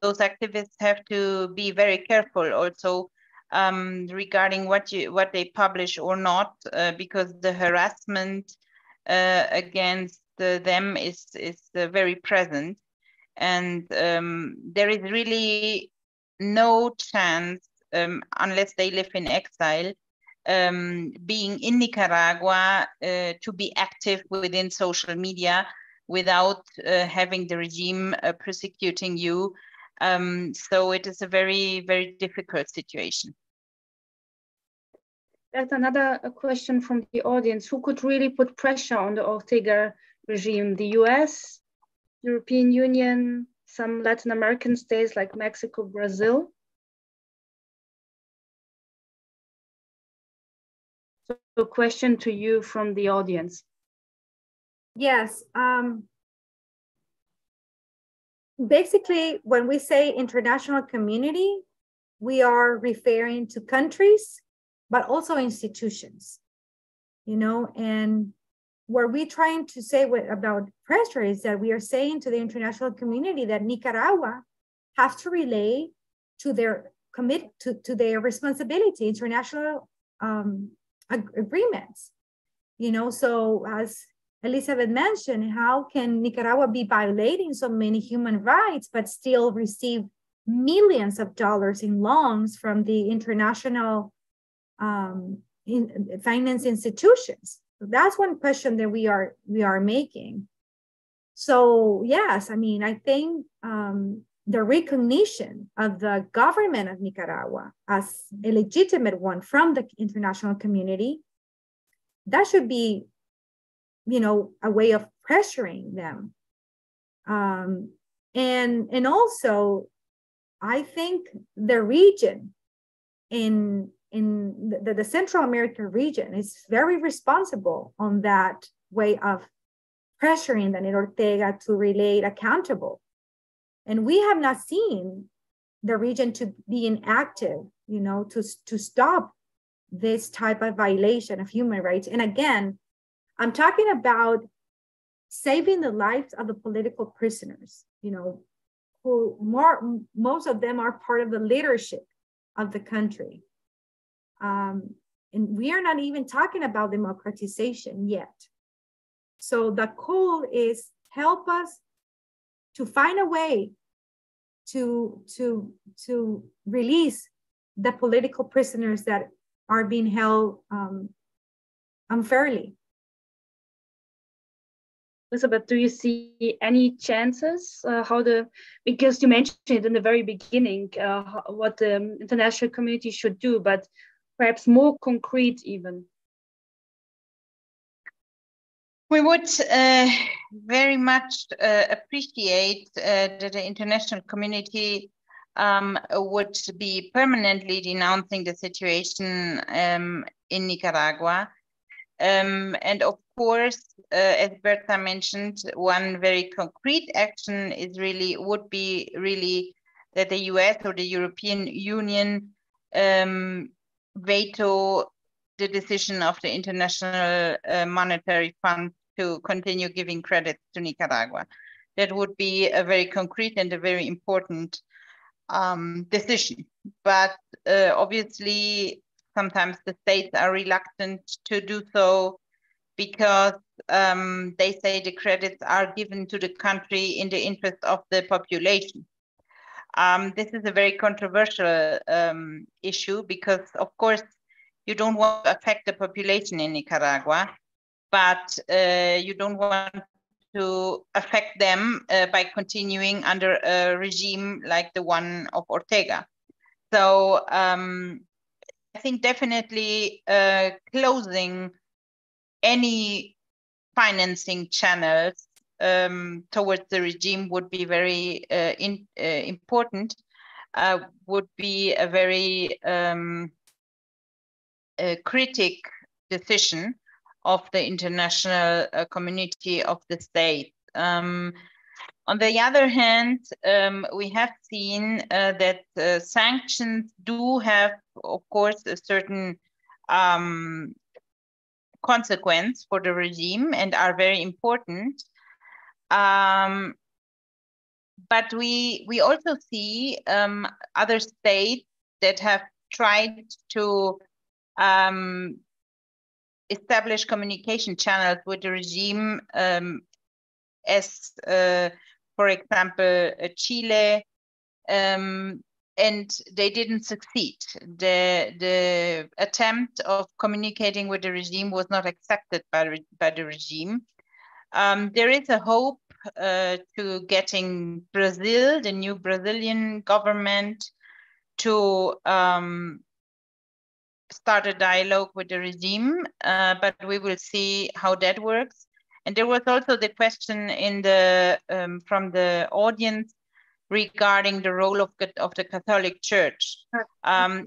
those activists have to be very careful also regarding what they publish or not, because the harassment against them is very present, and there is really no chance, unless they live in exile, being in Nicaragua, to be active within social media without having the regime persecuting you. So it is a very, very difficult situation. There's another question from the audience. Who could really put pressure on the Ortega regime? The US, European Union, some Latin American states like Mexico, Brazil? So a question to you from the audience. Yes. Basically, when we say international community, we are referring to countries, but also institutions, and what we're trying to say about pressure is that we are saying to the international community that Nicaragua has to relate to their to their responsibility, international agreements, so as Elizabeth mentioned, how can Nicaragua be violating so many human rights, but still receive millions of dollars in loans from the international finance institutions? So that's one question that we are making. So yes, I think the recognition of the government of Nicaragua as a legitimate one from the international community, that should be, a way of pressuring them. And also, I think the region in the Central America region is very responsible on that way of pressuring Daniel Ortega to relate accountable. And we have not seen the region to be inactive, you know, to stop this type of violation of human rights. And again, I'm talking about saving the lives of the political prisoners, you know, who most of them are part of the leadership of the country. And we are not even talking about democratization yet. So the call is help us to find a way to release the political prisoners that are being held unfairly. Elizabeth, do you see any chances because you mentioned it in the very beginning, what the international community should do, but perhaps more concrete even? We would very much appreciate that the international community would be permanently denouncing the situation in Nicaragua. And of course, as Berta mentioned, one very concrete action would be that the US or the European Union veto the decision of the International Monetary Fund to continue giving credit to Nicaragua. That would be a very concrete and a very important decision. But obviously, sometimes the states are reluctant to do so because they say the credits are given to the country in the interest of the population. This is a very controversial issue because, of course, you don't want to affect the population in Nicaragua, but you don't want to affect them by continuing under a regime like the one of Ortega. So I think definitely closing any financing channels towards the regime would be very important, would be a very critic decision of the international community of the state. On the other hand, we have seen that sanctions do have, of course, a certain consequence for the regime and are very important. But we also see other states that have tried to establish communication channels with the regime, as for example, Chile, and they didn't succeed. The attempt of communicating with the regime was not accepted by the regime. There is a hope to getting Brazil, the new Brazilian government, to start a dialogue with the regime, but we will see how that works. And there was also the question in the from the audience regarding the role of the Catholic Church.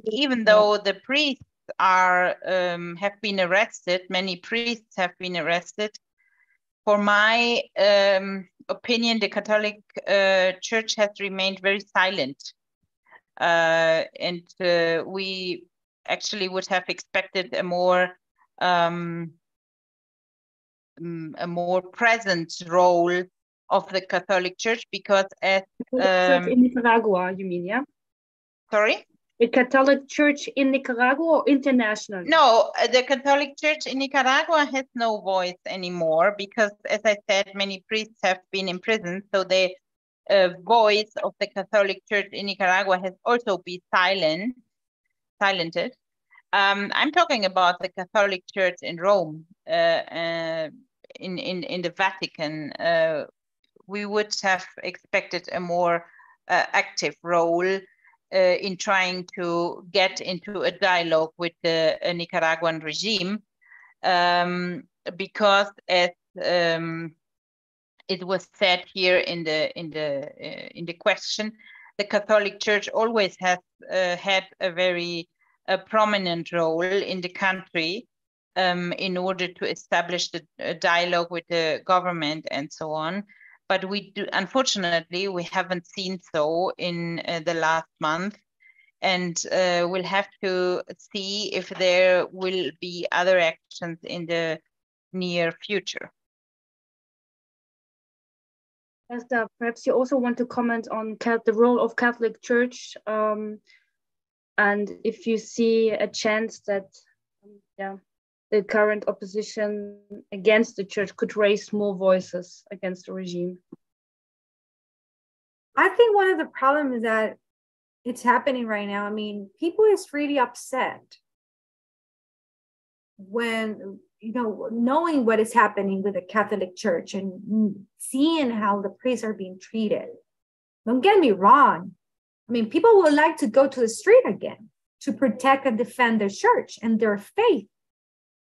Even though the priests are have been arrested, many priests have been arrested. For my opinion, the Catholic Church has remained very silent, and we actually would have expected a more present role of the Catholic Church, because as Church in Nicaragua, you mean, yeah? Sorry? The Catholic Church in Nicaragua or international? No, the Catholic Church in Nicaragua has no voice anymore because, as I said, many priests have been imprisoned. So the voice of the Catholic Church in Nicaragua has also been silented. I'm talking about the Catholic Church in Rome, in the Vatican. We would have expected a more active role in trying to get into a dialogue with the Nicaraguan regime, because as it was said here in the question, the Catholic Church always has had a very prominent role in the country in order to establish the dialogue with the government and so on. but unfortunately, we haven't seen so in the last month. And we'll have to see if there will be other actions in the near future. Esther, perhaps you also want to comment on the role of Catholic Church, and if you see a chance that the current opposition against the church could raise more voices against the regime. I think one of the problems is that it's happening right now. I mean, people is really upset when, knowing what is happening with the Catholic Church and seeing how the priests are being treated. Don't get me wrong. I mean, people would like to go to the street again to protect and defend their church and their faith.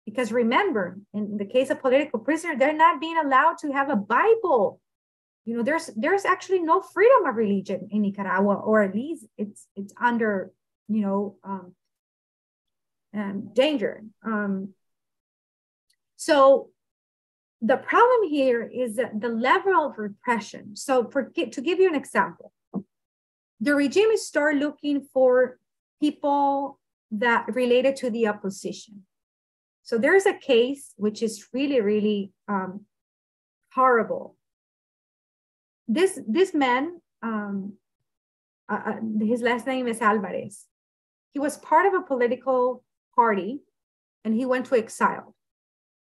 Because remember, in the case of political prisoners, they're not being allowed to have a Bible. There's actually no freedom of religion in Nicaragua, or at least it's under, danger. So the problem here is that the level of repression. So to give you an example, the regime started looking for people that related to the opposition. So there's a case which is really, really horrible. This man, his last name is Alvarez. He was part of a political party and he went to exile.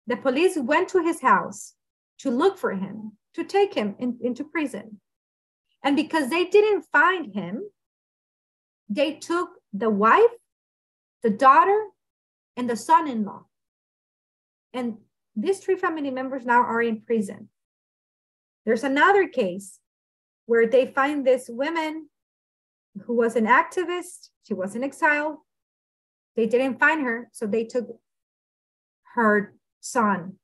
The police went to his house to look for him, to take him into prison. And because they didn't find him, they took the wife, the daughter, and the son-in-law. And these 3 family members now are in prison. There's another case where they find this woman who was an activist. She was in exile. They didn't find her, so they took her son.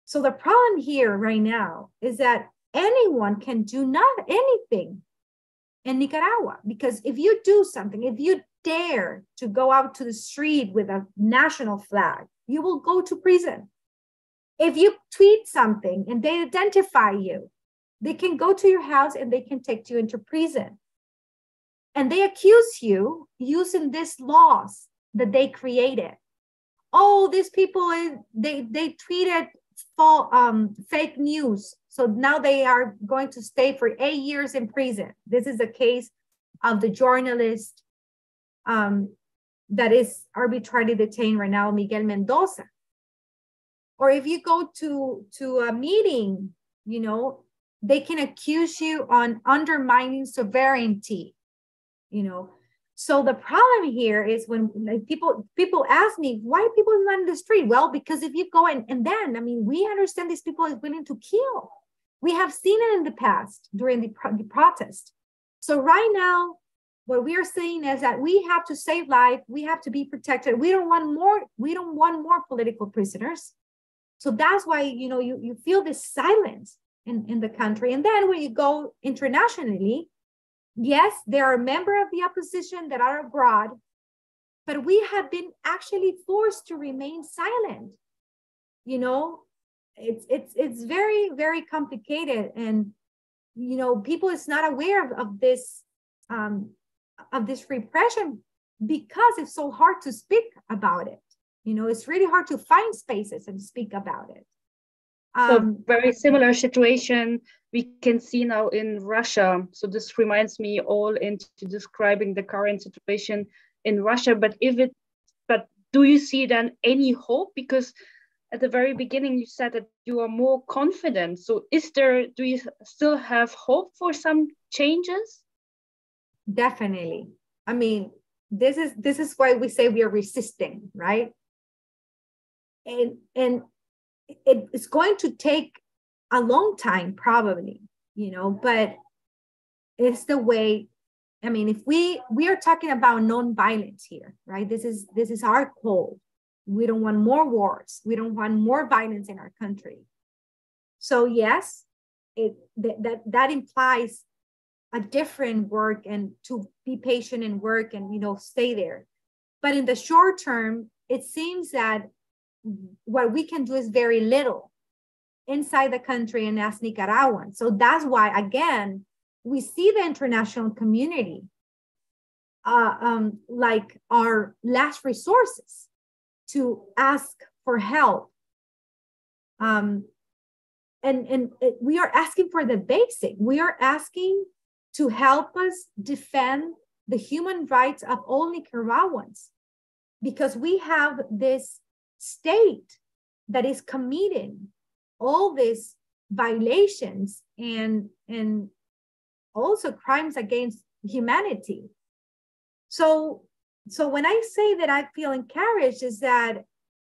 So the problem here right now is that anyone can do not anything in Nicaragua, because if you do something, if you dare to go out to the street with a national flag, you will go to prison. If you tweet something and they identify you, they can go to your house and they can take you into prison. And they accuse you using these laws that they created. Oh, these people, they tweeted fake news. So now they are going to stay for 8 years in prison. This is a case of the journalist that is arbitrarily detained right now, Miguel Mendoza. Or if you go to a meeting, they can accuse you on undermining sovereignty, So the problem here is when people ask me, why people not in the street? Well, because if you go and then, I mean, we understand these people is willing to kill. We have seen it in the past during the protest. So right now, what we are saying is that we have to save life. We have to be protected. We don't want more political prisoners. So that's why, you feel this silence in the country. And then when you go internationally, yes, there are members of the opposition that are abroad, but we have been actually forced to remain silent. It's very, very complicated. And, people is not aware of this repression because it's so hard to speak about it. It's really hard to find spaces and speak about it. So very similar situation we can see now in Russia. So this reminds me all into describing the current situation in Russia. But do you see then any hope? Because at the very beginning you said that you are more confident. So do you still have hope for some changes? Definitely. I mean, this is why we say we are resisting, right? And it's going to take a long time, probably, but it's the way. I mean, if we are talking about non-violence here, right? This is our goal. We don't want more wars. We don't want more violence in our country. So yes, that implies a different work and to be patient and work and stay there. But in the short term, it seems that what we can do is very little. inside the country and as Nicaraguans. So that's why, again, we see the international community like our last resources to ask for help. And we are asking for the basic. We are asking to help us defend the human rights of all Nicaraguans, because we have this state that is committing all these violations and also crimes against humanity. So when I say that I feel encouraged, is that,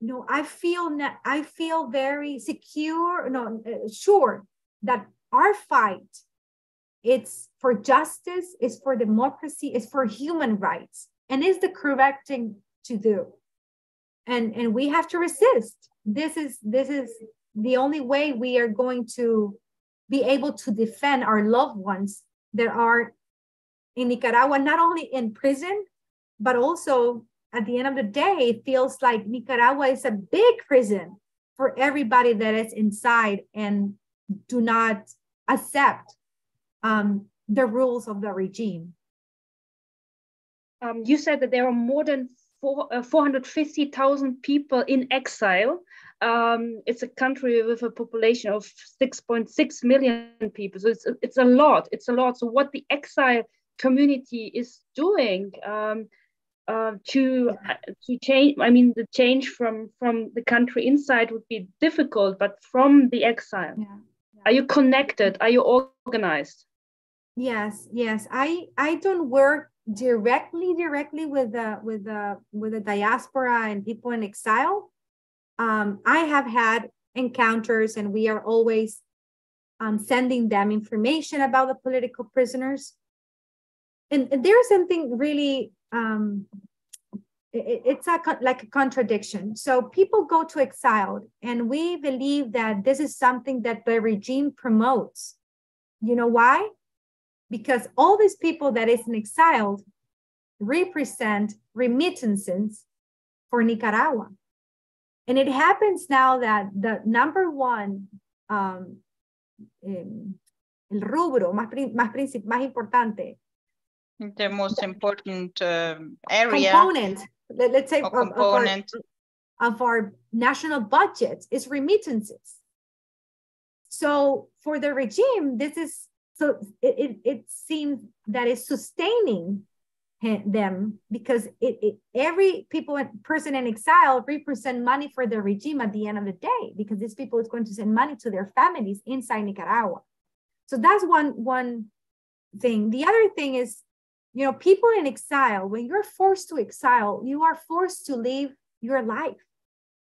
you know, I feel very sure that our fight, it's for justice, it's for democracy, it's for human rights, and is the correct thing to do. And we have to resist. This is the only way we are going to be able to defend our loved ones that are in Nicaragua, not only in prison, but also at the end of the day, it feels like Nicaragua is a big prison for everybody that is inside and do not accept the rules of the regime. You said that there are more than 450,000 people in exile. It's a country with a population of 6.6 million people. So it's a lot. It's a lot. So what the exile community is doing to change, I mean, the change from the country inside would be difficult, but from the exile, are you connected? Are you organized? Yes. I don't work directly with the diaspora and people in exile. I have had encounters, and we are always sending them information about the political prisoners. And there's something really, it's like a contradiction. So people go to exile, and we believe that this is something that the regime promotes. You know why? Because all these people that is in exile represent remittances for Nicaragua. And it happens now that the number one, el rubro más importante, the most important area, component, let's say, component of our national budget is remittances. So for the regime, this is, so it seems that it's sustaining them, because every person in exile represent money for the regime at the end of the day, because these people is going to send money to their families inside Nicaragua. So that's one thing. The other thing is, you know, people in exile, when you're forced to exile, you are forced to live your life,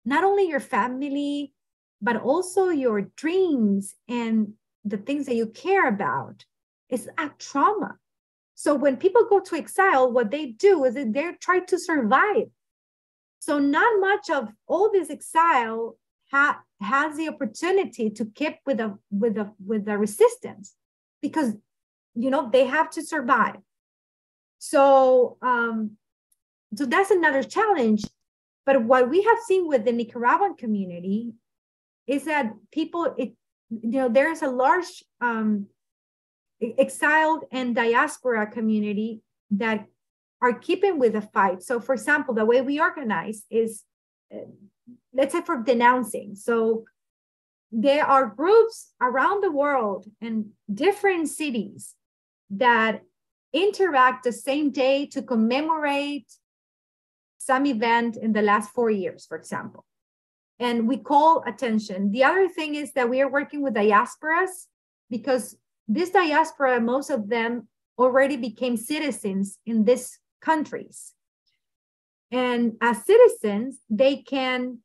not only your family, but also your dreams and the things that you care about. It's a trauma. So when people go to exile, what they do is that they try to survive. So not much of all this exile has the opportunity to keep with the resistance, because, you know, they have to survive. So so that's another challenge. But what we have seen with the Nicaraguan community is that people, you know, there is a large exiled and diaspora community that are keeping with the fight. So for example, the way we organize is, let's say, for denouncing. So there are groups around the world in different cities that interact the same day to commemorate some event in the last 4 years, for example. And we call attention. The other thing is that we are working with diasporas, because this diaspora, most of them already became citizens in these countries. And as citizens, they can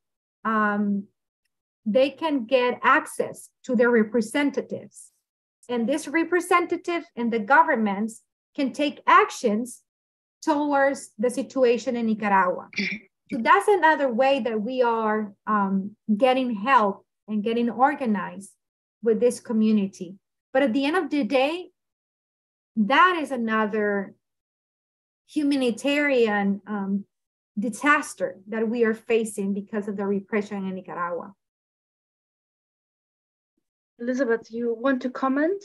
get access to their representatives. And this representative and the governments can take actions towards the situation in Nicaragua. So that's another way that we are getting help and getting organized with this community. But at the end of the day, that is another humanitarian disaster that we are facing because of the repression in Nicaragua. Elizabeth, you want to comment?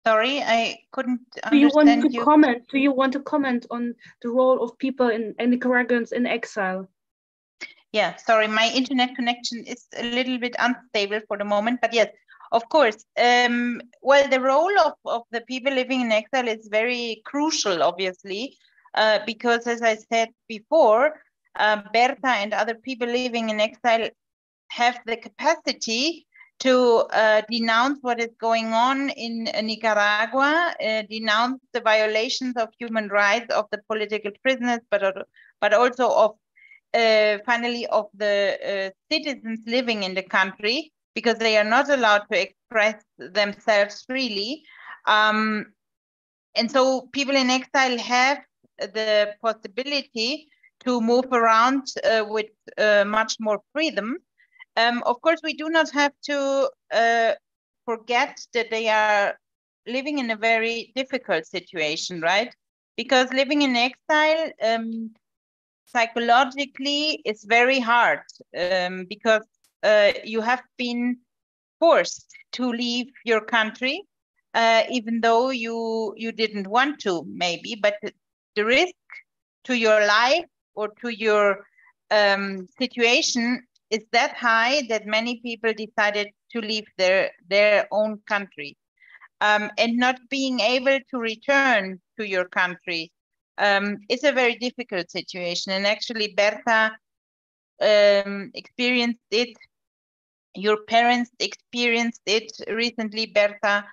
Sorry, I couldn't understand Do you want to you. comment? Do you want to comment on the role of people in Nicaraguans in exile? Yeah, sorry, my internet connection is a little bit unstable for the moment, but yes, of course. Well, the role of the people living in exile is very crucial, obviously, because as I said before, Berta and other people living in exile have the capacity to denounce what is going on in Nicaragua, denounce the violations of human rights of the political prisoners, but also of finally of the citizens living in the country, because they are not allowed to express themselves freely. And so people in exile have the possibility to move around with much more freedom. Of course, we do not have to forget that they are living in a very difficult situation, right? Because living in exile psychologically is very hard, because you have been forced to leave your country, even though you didn't want to, maybe, but the risk to your life or to your situation is that high that many people decided to leave their own country, and not being able to return to your country is a very difficult situation. And actually, Berta experienced it. Your parents experienced it recently, Berta.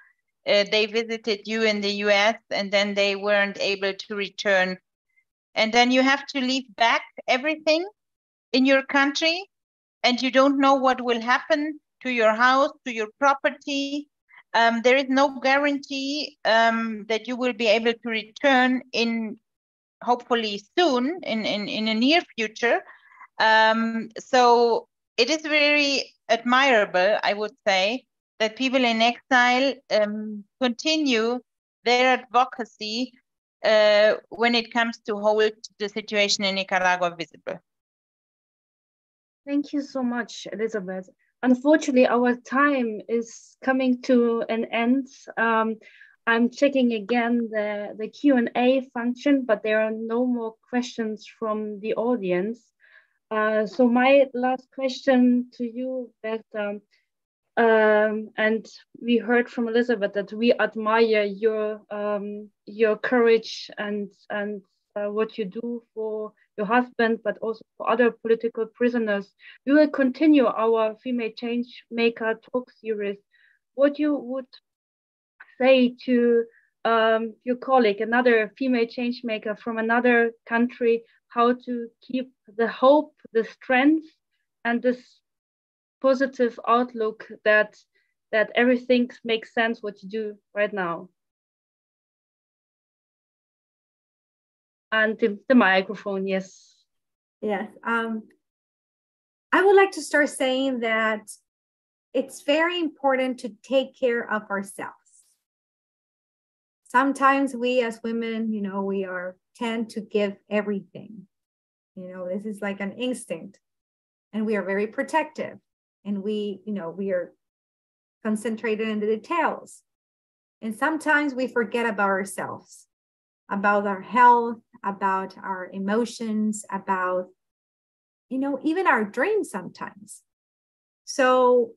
They visited you in the US and then they weren't able to return. And then you have to leave back everything in your country, and you don't know what will happen to your house, to your property. There is no guarantee that you will be able to return in hopefully soon, in a near future. So it is very admirable, I would say, that people in exile continue their advocacy when it comes to hold the situation in Nicaragua visible. Thank you so much, Elizabeth. Unfortunately, our time is coming to an end. I'm checking again the Q&A function, but there are no more questions from the audience. So my last question to you, Berta, and we heard from Elizabeth that we admire your courage and what you do for your husband, but also for other political prisoners. We will continue our Female Change Maker talk series. What you would say to your colleague, another female change maker from another country, how to keep the hope, the strength, and this positive outlook that everything makes sense what you do right now? And the microphone, yes. Yes. I would like to start saying that it's very important to take care of ourselves. Sometimes we as women, we tend to give everything. This is like an instinct, and we are very protective, and we are concentrated in the details. And sometimes we forget about ourselves, about our health, about our emotions, about, even our dreams sometimes. So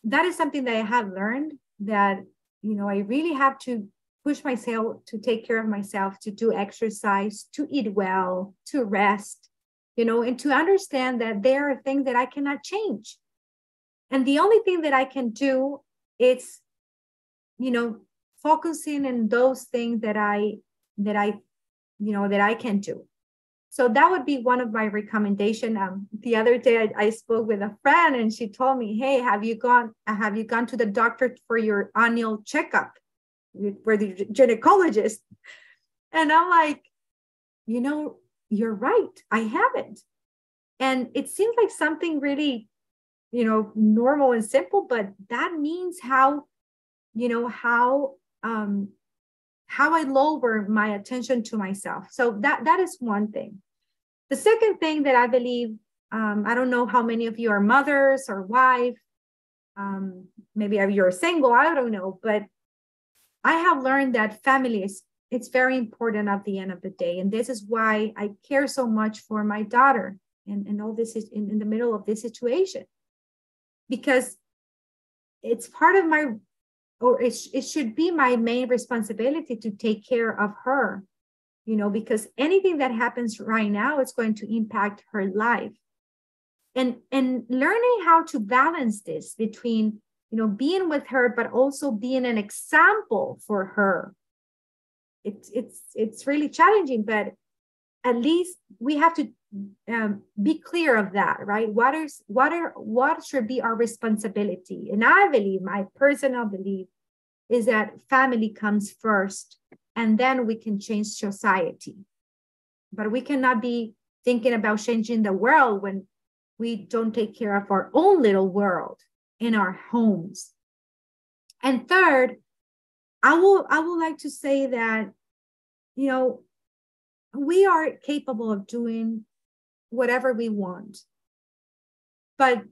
that is something that I have learned, that, I really have to push myself to take care of myself, to do exercise, to eat well, to rest, and to understand that there are things that I cannot change. And the only thing that I can do is, focusing on those things that I can do. So that would be one of my recommendations. The other day I spoke with a friend, and she told me, "Hey, have you gone to the doctor for your annual checkup with the gynecologist?" And I'm like, you're right, I haven't. And it seems like something really, normal and simple, but that means how I lower my attention to myself. So that is one thing. The second thing that I believe I don't know how many of you are mothers or wife. Maybe you're single, I don't know. But I have learned that family it's very important at the end of the day. And this is why I care so much for my daughter and all this is in the middle of this situation. Because it's part of my, or it should be my main responsibility to take care of her, you know, because anything that happens right now is going to impact her life. And learning how to balance this between, you know, being with her, but also being an example for her. It's really challenging, but at least we have to be clear of that, right? What should be our responsibility? And I believe, my personal belief is that family comes first, and then we can change society. But we cannot be thinking about changing the world when we don't take care of our own little world in our homes. And third, I would like to say that, you know, we are capable of doing whatever we want, but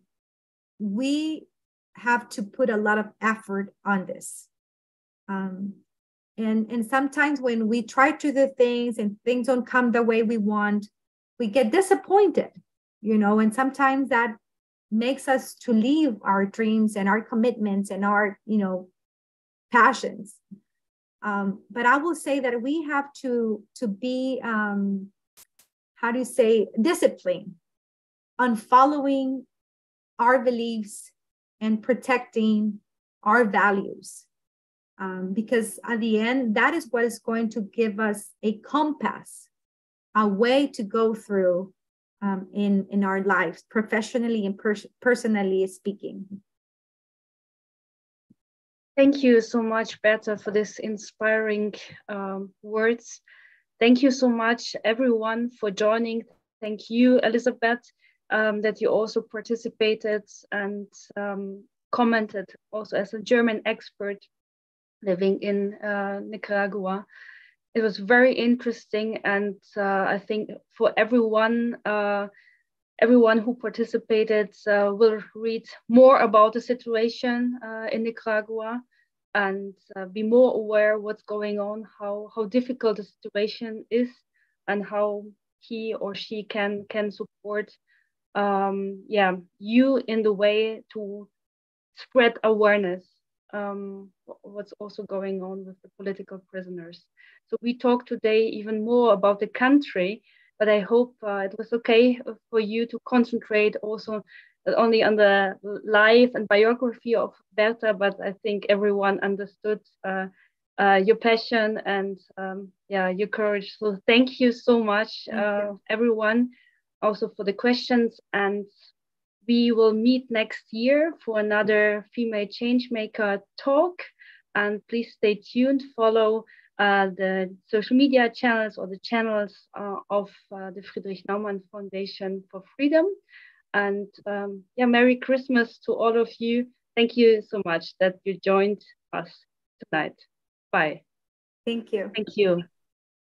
we have to put a lot of effort on this. And sometimes when we try to do things and things don't come the way we want, we get disappointed, you know, and sometimes that makes us to leave our dreams and our commitments and our, you know, passions. But I will say that we have to be, disciplined on following our beliefs and protecting our values. Because at the end, that is what is going to give us a compass, a way to go through in our lives, professionally and personally speaking. Thank you so much, Berta, for this inspiring words. Thank you so much, everyone, for joining. Thank you, Elizabeth, that you also participated and commented also as a German expert living in Nicaragua. It was very interesting, and I think for everyone who participated will read more about the situation in Nicaragua and be more aware what's going on, how difficult the situation is, and how he or she can support you in the way to spread awareness what's also going on with the political prisoners. So we talked today even more about the country, but I hope it was okay for you to concentrate also not only on the life and biography of Berta, but I think everyone understood your passion and your courage. So thank you so much, everyone, also for the questions. And we will meet next year for another Female Changemaker talk. And please stay tuned, follow the social media channels or the channels of the Friedrich-Naumann Foundation for Freedom. And Merry Christmas to all of you. Thank you so much that you joined us tonight. Bye. Thank you. Thank you.